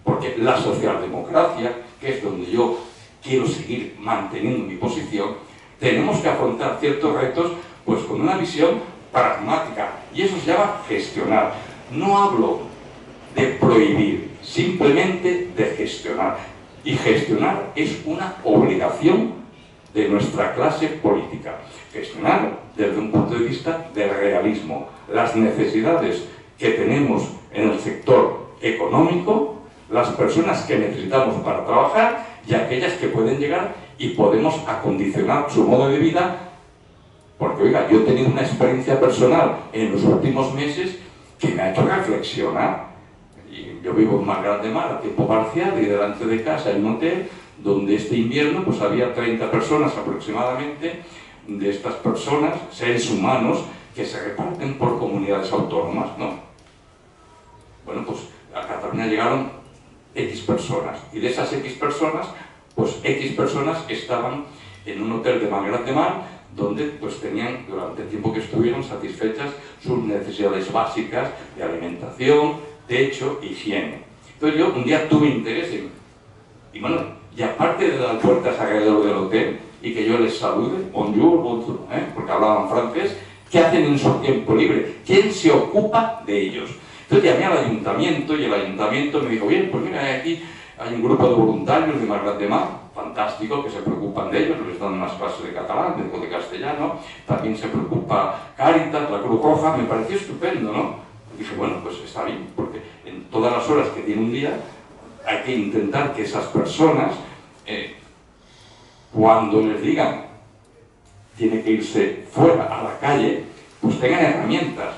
porque la socialdemocracia, que es donde yo quiero seguir manteniendo mi posición, tenemos que afrontar ciertos retos pues con una visión pragmática, y eso se llama gestionar. No hablo de prohibir, simplemente de gestionar. Y gestionar es una obligación de nuestra clase política. Gestionar desde un punto de vista del realismo, las necesidades que tenemos en el sector económico, las personas que necesitamos para trabajar y aquellas que pueden llegar y podemos acondicionar su modo de vida. Porque, oiga, yo he tenido una experiencia personal en los últimos meses que me ha hecho reflexionar. Y yo vivo en Malgrat de Mar a tiempo parcial y delante de casa hay un hotel donde este invierno pues había 30 personas aproximadamente, de estas personas, seres humanos, que se reparten por comunidades autónomas, ¿no? Bueno, pues a Cataluña llegaron X personas, y de esas X personas, pues X personas estaban en un hotel de Malgrat de Mar, donde pues tenían, durante el tiempo que estuvieron, satisfechas sus necesidades básicas de alimentación, techo, higiene. Entonces yo un día tuve interés en, y bueno, y aparte de dar vueltas alrededor del hotel y que yo les salude, bonjour, bonjour, porque hablaban francés, ¿qué hacen en su tiempo libre? ¿Quién se ocupa de ellos? Entonces llamé al ayuntamiento y el ayuntamiento me dijo, bien, pues mira, aquí hay un grupo de voluntarios de Malgrat de Mar, fantástico, que se preocupan de ellos, les dan unas clases de catalán, de castellano, también se preocupa Cáritas, la Cruz Roja, me pareció estupendo, ¿no? Y dije, bueno, pues está bien, porque en todas las horas que tiene un día hay que intentar que esas personas, cuando les digan tiene que irse fuera a la calle, pues tengan herramientas.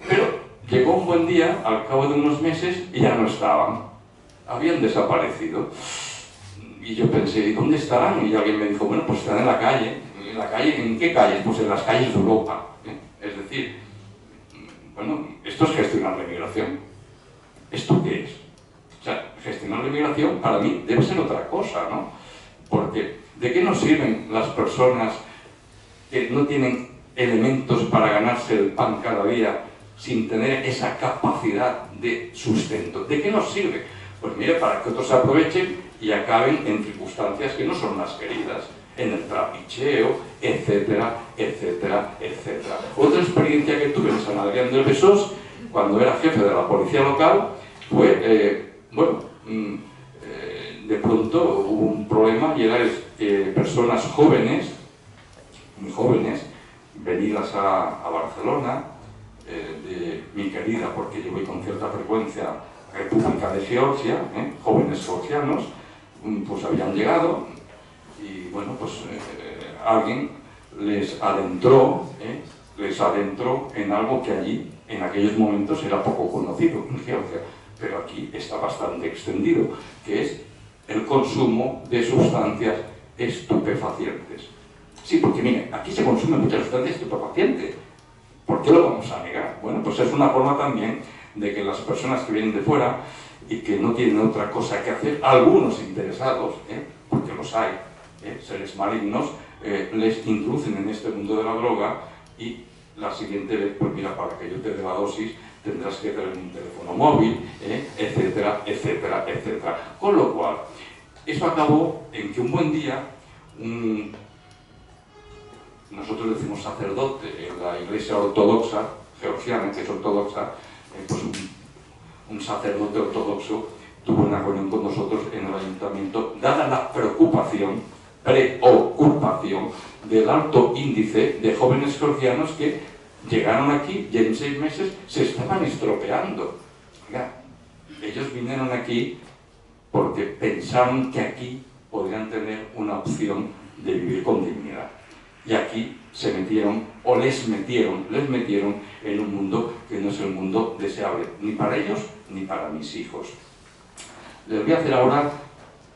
Pero llegó un buen día, al cabo de unos meses, y ya no estaban. Habían desaparecido. Y yo pensé, ¿y dónde estarán? Y alguien me dijo, bueno, pues están en la calle. ¿En la calle? ¿En qué calles? Pues en las calles de Europa. Es decir, bueno, esto es gestionar la inmigración. ¿Esto qué es? O sea, gestionar la inmigración para mí debe ser otra cosa, ¿no? Porque ¿de qué nos sirven las personas que no tienen elementos para ganarse el pan cada día sin tener esa capacidad de sustento? ¿De qué nos sirve? Pues mire, para que otros se aprovechen y acaben en circunstancias que no son las queridas, en el trapicheo, etcétera, etcétera, etcétera. Otra experiencia que tuve en San Adrián del Besós, cuando era jefe de la policía local, fue, de pronto hubo un problema y era personas jóvenes, muy jóvenes, venidas a Barcelona, de mi querida, porque yo voy con cierta frecuencia, República de Georgia, jóvenes georgianos, pues habían llegado y bueno, pues alguien les adentró en algo que allí, en aquellos momentos, era poco conocido en Georgia, pero aquí está bastante extendido, que es el consumo de sustancias estupefacientes. Sí, porque mire, aquí se consumen muchas sustancias estupefacientes. ¿Por qué lo vamos a negar? Bueno, pues es una forma también de que las personas que vienen de fuera y que no tienen otra cosa que hacer, algunos interesados, porque los hay, seres malignos, les introducen en este mundo de la droga y la siguiente vez, pues mira, para que yo te dé la dosis, tendrás que tener un teléfono móvil, etcétera, etcétera, etcétera. Con lo cual, eso acabó en que un buen día, nosotros decimos sacerdote, en la iglesia ortodoxa, georgiana, que es ortodoxa, pues un sacerdote ortodoxo tuvo una reunión con nosotros en el ayuntamiento, dada la preocupación del alto índice de jóvenes georgianos que llegaron aquí y en 6 meses se estaban estropeando. Oiga, ellos vinieron aquí porque pensaron que aquí podrían tener una opción de vivir con dignidad. Y aquí se metieron, o les metieron en un mundo que no es el mundo deseable, ni para ellos ni para mis hijos. Les voy a hacer ahora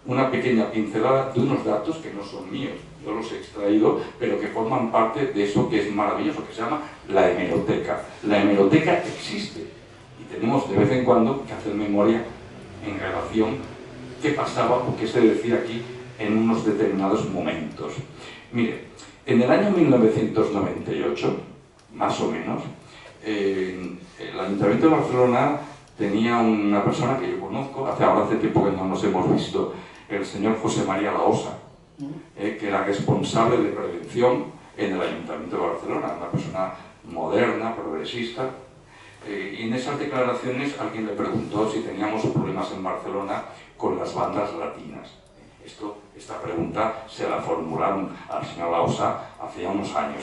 una pequeña pincelada de unos datos que no son míos, yo los he extraído, pero que forman parte de eso que es maravilloso, que se llama la hemeroteca. La hemeroteca existe y tenemos de vez en cuando que hacer memoria en relación qué pasaba o qué se decía aquí en unos determinados momentos. Mire, en el año 1998, más o menos, el Ayuntamiento de Barcelona tenía una persona que yo conozco, hace tiempo que no nos hemos visto, el señor José María Laosa, que era responsable de prevención en el Ayuntamiento de Barcelona, una persona moderna, progresista, y en esas declaraciones alguien le preguntó si teníamos problemas en Barcelona con las bandas latinas. Esta pregunta se la formularon al señor Laosa hace ya unos años.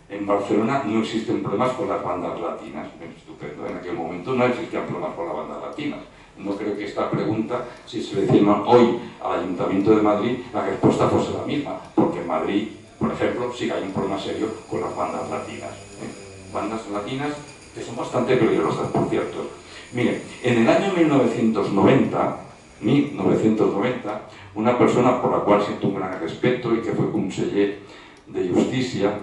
En Barcelona no existen problemas con las bandas latinas. Estupendo, en aquel momento no existían problemas con las bandas latinas. No creo que esta pregunta, si se le hicieran hoy al Ayuntamiento de Madrid, la respuesta fuese la misma, porque en Madrid, por ejemplo, sí que hay un problema serio con las bandas latinas. Bandas latinas que son bastante peligrosas, por cierto. Miren, en el año 1990, una persona por la cual siento un gran respeto y que fue conseller de Justícia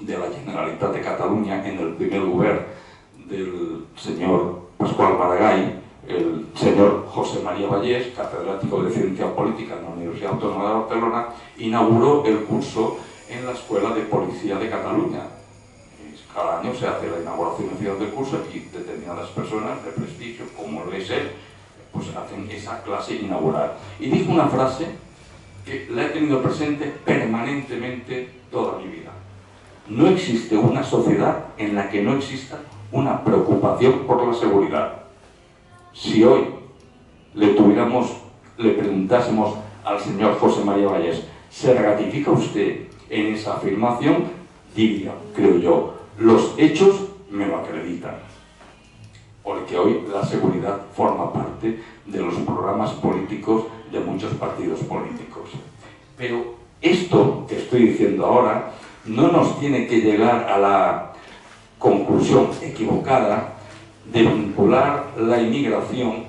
de la Generalitat de Cataluña en el primer lugar del señor Pascual Maragall, el señor José María Vallés, catedrático de Ciencia Política en la Universidad Autónoma de Barcelona, inauguró el curso en la Escuela de Policía de Cataluña. Cada año se hace la inauguración oficial del curso y determinadas personas de prestigio, como lo es él, pues hacen esa clase inaugural. Y dijo una frase que la he tenido presente permanentemente toda mi vida. No existe una sociedad en la que no exista una preocupación por la seguridad. Si hoy le preguntásemos al señor José María Vallés, ¿se ratifica usted en esa afirmación? Diría, creo yo, los hechos me lo acreditan. Porque hoy la seguridad forma parte de los programas políticos de muchos partidos políticos. Pero esto que estoy diciendo ahora no nos tiene que llegar a la conclusión equivocada de vincular la inmigración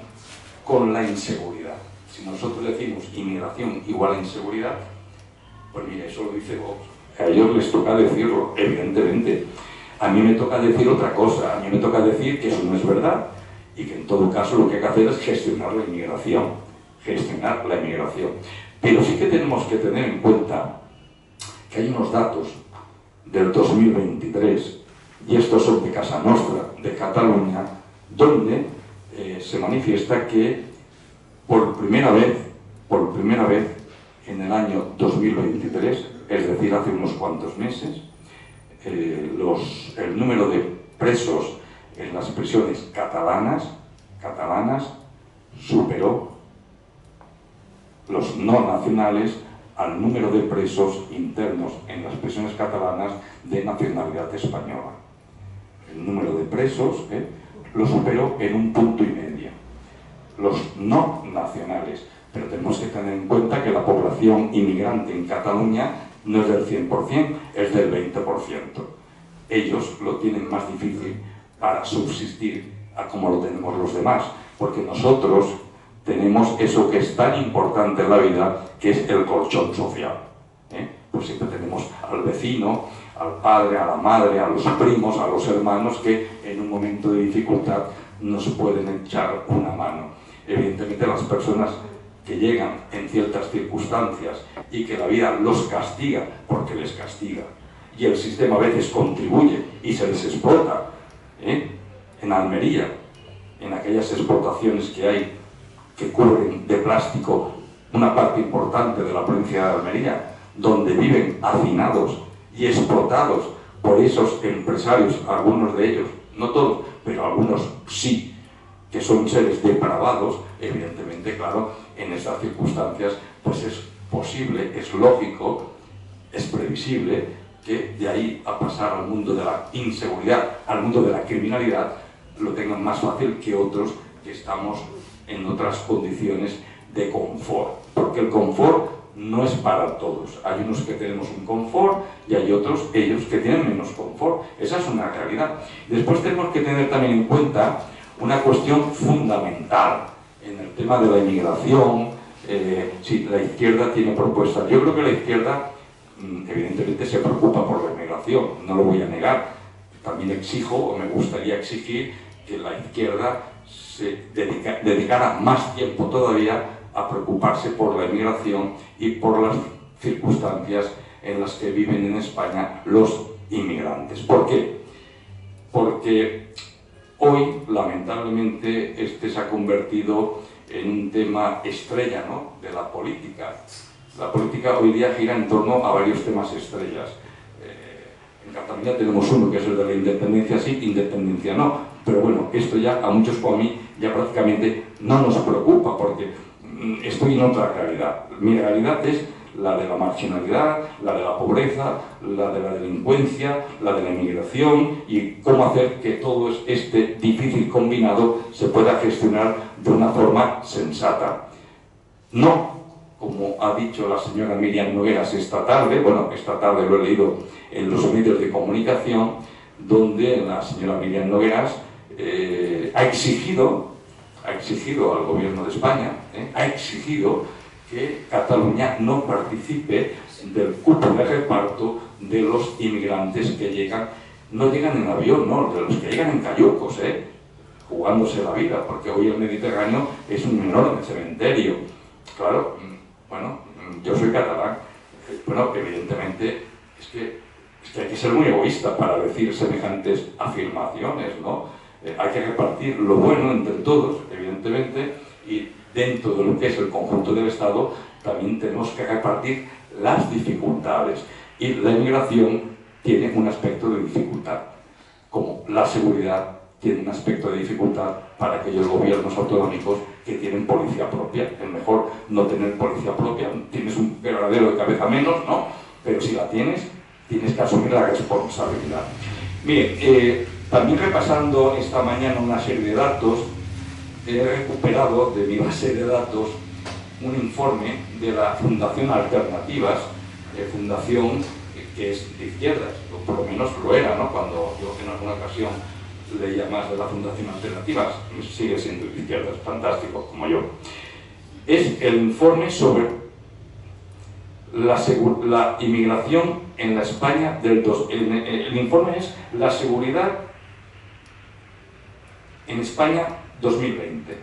con la inseguridad. Si nosotros decimos inmigración igual a inseguridad, pues mire, eso lo dice Vox. A ellos les toca decirlo, evidentemente. A mí me toca decir otra cosa, a mí me toca decir que eso no es verdad y que en todo caso lo que hay que hacer es gestionar la inmigración. Pero sí que tenemos que tener en cuenta que hay unos datos del 2023, y estos son de Casa Nostra, de Cataluña, donde se manifiesta que por primera vez en el año 2023, es decir, hace unos cuantos meses, el número de presos en las prisiones catalanas superó los no nacionales al número de presos internos en las prisiones catalanas de nacionalidad española. El número de presos lo superó en 1,5 puntos. Los no nacionales. Pero tenemos que tener en cuenta que la población inmigrante en Cataluña no es del 100%, es del 20%. Ellos lo tienen más difícil para subsistir a como lo tenemos los demás, porque nosotros tenemos eso que es tan importante en la vida, que es el colchón social. Pues siempre tenemos al vecino, al padre, a la madre, a los primos, a los hermanos, que en un momento de dificultad nos pueden echar una mano. Evidentemente las personas que llegan en ciertas circunstancias y que la vida los castiga, porque les castiga, y el sistema a veces contribuye y se les explota, en Almería, en aquellas explotaciones que hay que cubren de plástico una parte importante de la provincia de Almería, donde viven hacinados y explotados por esos empresarios, algunos de ellos, no todos, pero algunos sí, que son seres depravados. Evidentemente, claro, en esas circunstancias pues es posible, es lógico, es previsible que de ahí a pasar al mundo de la inseguridad, al mundo de la criminalidad, lo tengan más fácil que otros que estamos en otras condiciones de confort, porque el confort no es para todos. Hay unos que tenemos un confort y hay otros, ellos, que tienen menos confort. Esa es una realidad. Después tenemos que tener también en cuenta una cuestión fundamental en el tema de la inmigración, Sí, la izquierda tiene propuestas. Yo creo que la izquierda, evidentemente, se preocupa por la inmigración, no lo voy a negar. También exijo, o me gustaría exigir, que la izquierda se dedicara más tiempo todavía a preocuparse por la inmigración y por las circunstancias en las que viven en España los inmigrantes. ¿Por qué? Porque hoy, lamentablemente, este se ha convertido en un tema estrella, ¿no?, de la política. La política hoy día gira en torno a varios temas estrellas. En Cataluña tenemos uno, que es el de la independencia sí, independencia no. Pero bueno, esto ya a muchos como a mí ya prácticamente no nos preocupa, porque estoy en otra realidad. Mi realidad es la de la marginalidad, la de la pobreza, la de la delincuencia, la de la inmigración y cómo hacer que todo este difícil combinado se pueda gestionar de una forma sensata. No, como ha dicho la señora Miriam Nogueras esta tarde, bueno, esta tarde lo he leído en los medios de comunicación, donde la señora Miriam Nogueras ha exigido al gobierno de España, ha exigido que Cataluña no participe del cupo de reparto de los inmigrantes que llegan, no llegan en avión, no, de los que llegan en cayucos, jugándose la vida, porque hoy el Mediterráneo es un enorme cementerio. Claro, bueno, yo soy catalán, bueno, evidentemente es que hay que ser muy egoísta para decir semejantes afirmaciones, ¿no? Hay que repartir lo bueno entre todos, evidentemente, y dentro de lo que es el conjunto del Estado también tenemos que repartir las dificultades. Y la inmigración tiene un aspecto de dificultad, como la seguridad tiene un aspecto de dificultad para aquellos gobiernos autonómicos que tienen policía propia. Es mejor no tener policía propia, tienes un quebradero de cabeza menos, ¿no? Pero si la tienes, tienes que asumir la responsabilidad. Mire, también repasando esta mañana una serie de datos, he recuperado de mi base de datos un informe de la Fundación Alternativas, fundación que es de izquierdas, o por lo menos lo era, ¿no? Cuando yo en alguna ocasión leía más de la Fundación Alternativas, sigue siendo de izquierdas, fantástico, como yo. Es el informe sobre la inmigración en la España del el informe es la seguridad en España 2020.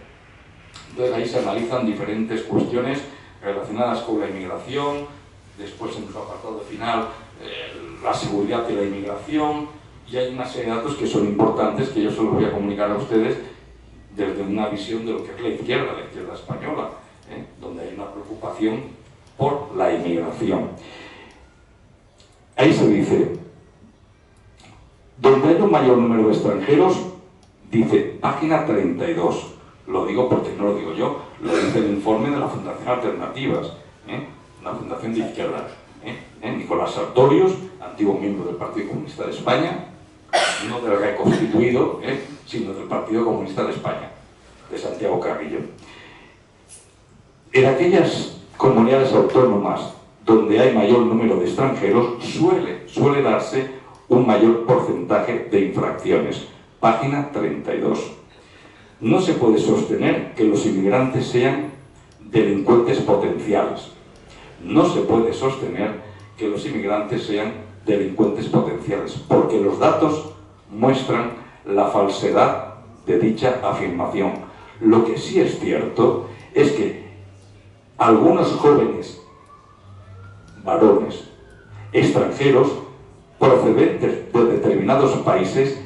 Entonces ahí se analizan diferentes cuestiones relacionadas con la inmigración, después en su apartado final la seguridad de la inmigración, y hay una serie de datos que son importantes que yo se los voy a comunicar a ustedes desde una visión de lo que es la izquierda española, donde hay una preocupación por la inmigración. Ahí se dice, donde hay un mayor número de extranjeros, dice página 32, lo digo porque no lo digo yo, lo dice el informe de la Fundación Alternativas, una fundación de izquierda. Nicolás Sartorius, antiguo miembro del Partido Comunista de España, no del reconstituido, sino del Partido Comunista de España, de Santiago Carrillo. En aquellas comunidades autónomas donde hay mayor número de extranjeros, suele darse un mayor porcentaje de infracciones. Página 32. No se puede sostener que los inmigrantes sean delincuentes potenciales. No se puede sostener que los inmigrantes sean delincuentes potenciales, porque los datos muestran la falsedad de dicha afirmación. Lo que sí es cierto es que algunos jóvenes varones extranjeros procedentes de determinados países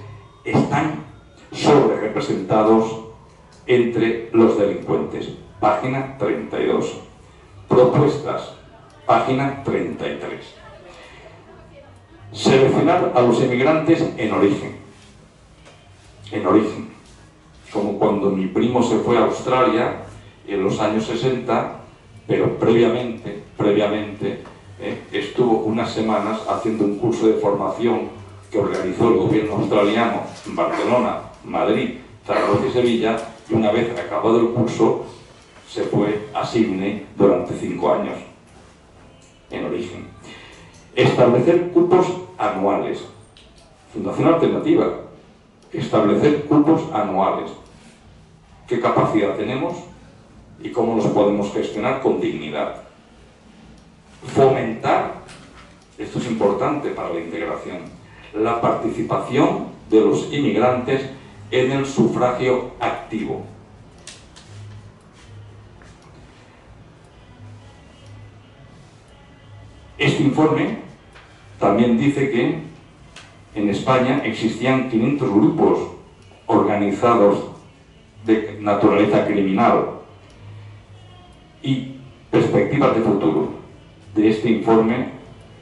están sobrerepresentados entre los delincuentes. Página 32. Propuestas. Página 33. Seleccionar a los inmigrantes en origen. En origen. Como cuando mi primo se fue a Australia en los años 60, pero previamente estuvo unas semanas haciendo un curso de formación que organizó el gobierno australiano en Barcelona, Madrid, Zaragoza y Sevilla, y una vez acabado el curso se fue a Sydney durante 5 años, en origen. Establecer cupos anuales. Fundación Alternativa. Establecer cupos anuales. ¿Qué capacidad tenemos? y cómo los podemos gestionar con dignidad. Fomentar, esto es importante para la integración, la participación de los inmigrantes en el sufragio activo. Este informe también dice que en España existían 500 grupos organizados de naturaleza criminal y perspectivas de futuro de este informe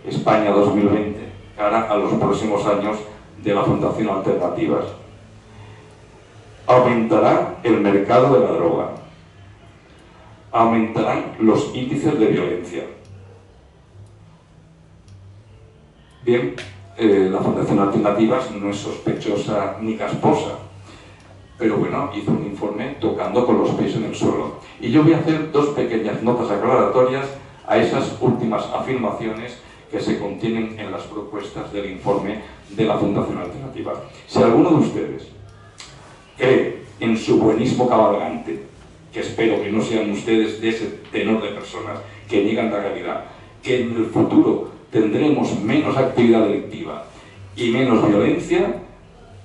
España 2020, cara a los próximos años de la Fundación Alternativas. Aumentará el mercado de la droga, aumentarán los índices de violencia. Bien, la Fundación Alternativas no es sospechosa ni casposa, pero bueno, hizo un informe tocando con los pies en el suelo. Y yo voy a hacer dos pequeñas notas aclaratorias a esas últimas afirmaciones que se contienen en las propuestas del informe de la Fundación Alternativa. Si alguno de ustedes cree en su buenismo cabalgante, que espero que no sean ustedes de ese tenor de personas que niegan la realidad, que en el futuro tendremos menos actividad delictiva y menos violencia,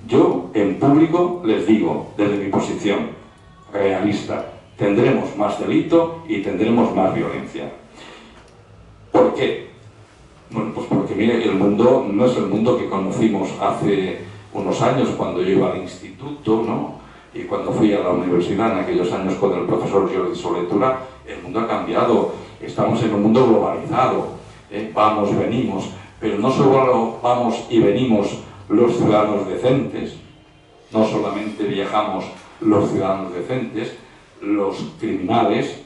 yo en público les digo, desde mi posición realista, tendremos más delito y tendremos más violencia. ¿Por qué? Bueno, pues porque mire, el mundo no es el mundo que conocimos hace unos años cuando yo iba al instituto, ¿no? Y cuando fui a la universidad en aquellos años con el profesor Jordi Soletura. El mundo ha cambiado, estamos en un mundo globalizado, vamos, venimos, pero no solo vamos y venimos los ciudadanos decentes, no solamente viajamos los ciudadanos decentes, los criminales,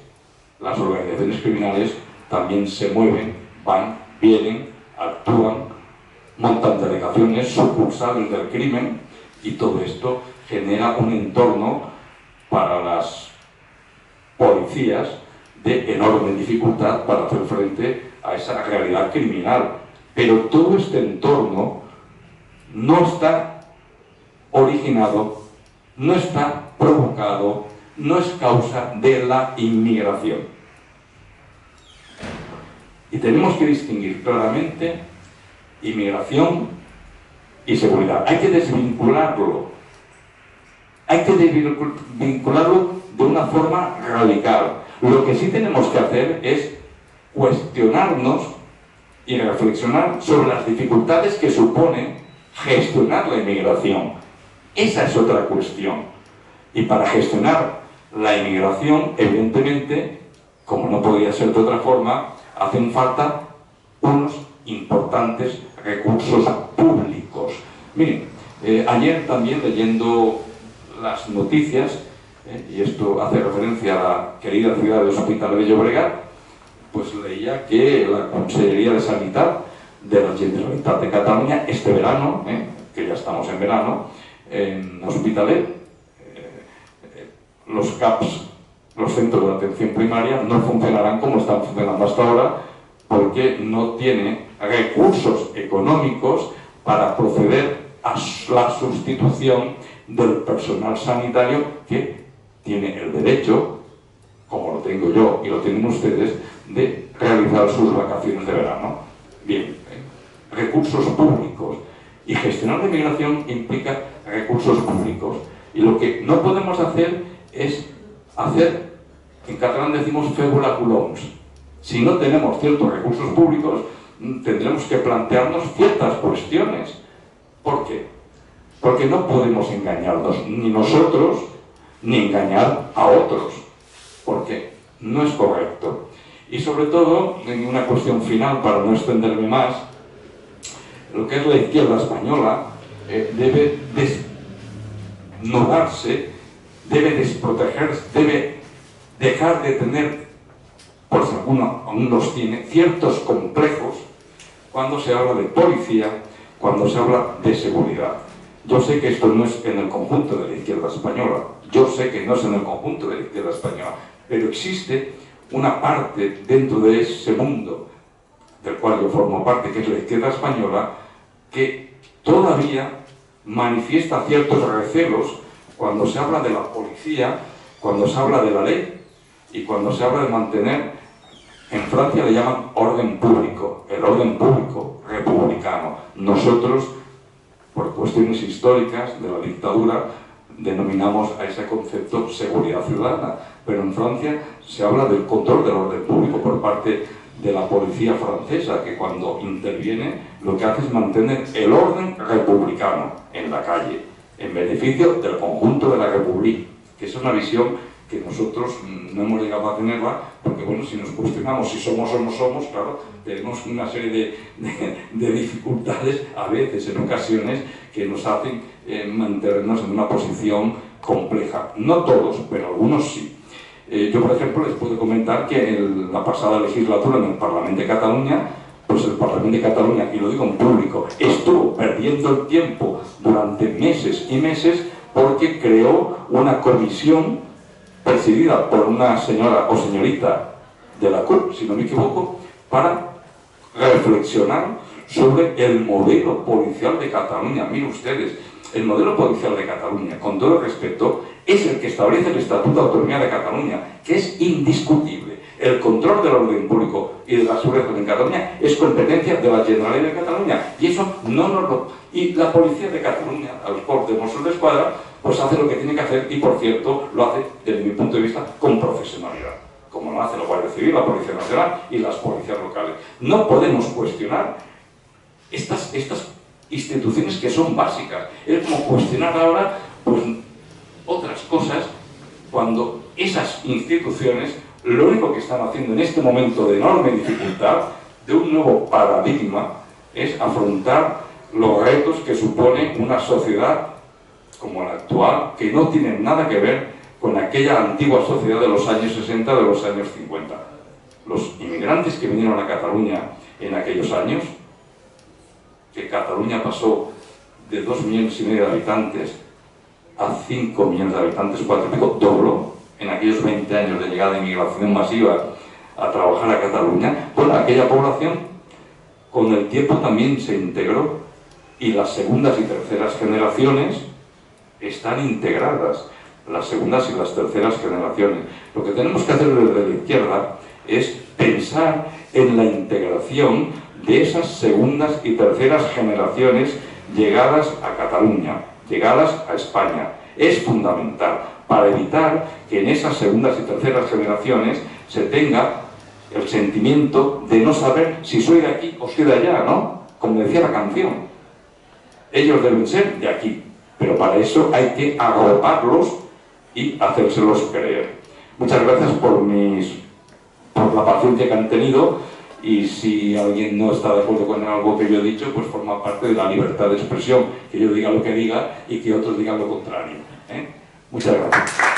las organizaciones criminales también se mueven, van, vienen, actúan, montan delegaciones, sucursales del crimen, y todo esto genera un entorno para las policías de enorme dificultad para hacer frente a esa realidad criminal. Pero todo este entorno no está originado, no está provocado, no es causa de la inmigración. Y tenemos que distinguir claramente inmigración y seguridad. Hay que desvincularlo. Hay que desvincularlo de una forma radical. Lo que sí tenemos que hacer es cuestionarnos y reflexionar sobre las dificultades que supone gestionar la inmigración. Esa es otra cuestión. Y para gestionar la inmigración, evidentemente, como no podía ser de otra forma, hacen falta unos importantes recursos públicos. Miren, ayer también leyendo las noticias, y esto hace referencia a la querida ciudad de Hospitalet de Llobregat, pues leía que la Consellería de Sanidad de la Generalitat de Cataluña este verano, que ya estamos en verano, en Hospitalet, los CAPs, los centros de atención primaria, no funcionarán como están funcionando hasta ahora, porque no tiene recursos económicos para proceder a la sustitución del personal sanitario que tiene el derecho, como lo tengo yo y lo tienen ustedes, de realizar sus vacaciones de verano. Bien, recursos públicos. Y gestionar la inmigración implica recursos públicos. Y lo que no podemos hacer es hacer, en catalán decimos fébula colons. Si no tenemos ciertos recursos públicos, tendremos que plantearnos ciertas cuestiones. ¿Por qué? Porque no podemos engañarnos, ni nosotros, ni engañar a otros. Porque no es correcto. Y sobre todo, en una cuestión final, para no extenderme más, lo que es la izquierda española debe desnudarse, debe desprotegerse, debe dejar de tener, por si alguno aún los tiene, ciertos complejos cuando se habla de policía, cuando se habla de seguridad. Yo sé que esto no es en el conjunto de la izquierda española, yo sé que no es en el conjunto de la izquierda española, pero existe una parte dentro de ese mundo del cual yo formo parte, que es la izquierda española, que todavía manifiesta ciertos recelos cuando se habla de la policía, cuando se habla de la ley Y cuando se habla de mantener, en Francia le llaman orden público, el orden público republicano. Nosotros, por cuestiones históricas de la dictadura, denominamos a ese concepto seguridad ciudadana, pero en Francia se habla del control del orden público por parte de la policía francesa, que cuando interviene lo que hace es mantener el orden republicano en la calle, en beneficio del conjunto de la República, que es una visión que nosotros no hemos llegado a tenerla, porque bueno, si nos cuestionamos si somos o no somos, claro, tenemos una serie de dificultades a veces, en ocasiones, que nos hacen mantenernos en una posición compleja. No todos, pero algunos sí. Yo, por ejemplo, les puedo comentar que en la pasada legislatura en el Parlamento de Cataluña, pues el Parlamento de Cataluña, y lo digo en público, estuvo perdiendo el tiempo durante meses y meses porque creó una comisión presidida por una señora o señorita de la CUP, si no me equivoco, para reflexionar sobre el modelo policial de Cataluña. Miren ustedes, el modelo policial de Cataluña, con todo el respeto, es el que establece el Estatuto de Autonomía de Cataluña, que es indiscutible. El control del orden público y de la seguridad en Cataluña es competencia de la Generalitat de Cataluña, y eso no nos lo... Y la Policía de Cataluña, al Cos de Mossos d'Esquadra, pues hace lo que tiene que hacer, y por cierto, lo hace, desde mi punto de vista, con profesionalidad, como lo hace la Guardia Civil, la Policía Nacional y las policías locales. No podemos cuestionar estas instituciones que son básicas. Es como cuestionar ahora, pues, otras cosas, cuando esas instituciones lo único que están haciendo en este momento de enorme dificultad, de un nuevo paradigma, es afrontar los retos que supone una sociedad como la actual, que no tienen nada que ver con aquella antigua sociedad de los años 60, de los años 50. Los inmigrantes que vinieron a Cataluña en aquellos años, que Cataluña pasó de 2,5 millones de habitantes a 5 millones de habitantes, 4 y pico, dobló en aquellos 20 años de llegada de inmigración masiva a trabajar a Cataluña. Bueno, aquella población con el tiempo también se integró, y las segundas y terceras generaciones están integradas, las segundas y las terceras generaciones. Lo que tenemos que hacer desde la izquierda es pensar en la integración de esas segundas y terceras generaciones llegadas a Cataluña, llegadas a España. Es fundamental para evitar que en esas segundas y terceras generaciones se tenga el sentimiento de no saber si soy de aquí o soy de allá, ¿no? Como decía la canción. Ellos deben ser de aquí, pero para eso hay que agruparlos y hacérselos creer. Muchas gracias por la paciencia que han tenido, y si alguien no está de acuerdo con algo que yo he dicho, pues forma parte de la libertad de expresión, que yo diga lo que diga y que otros digan lo contrario. Muchas gracias.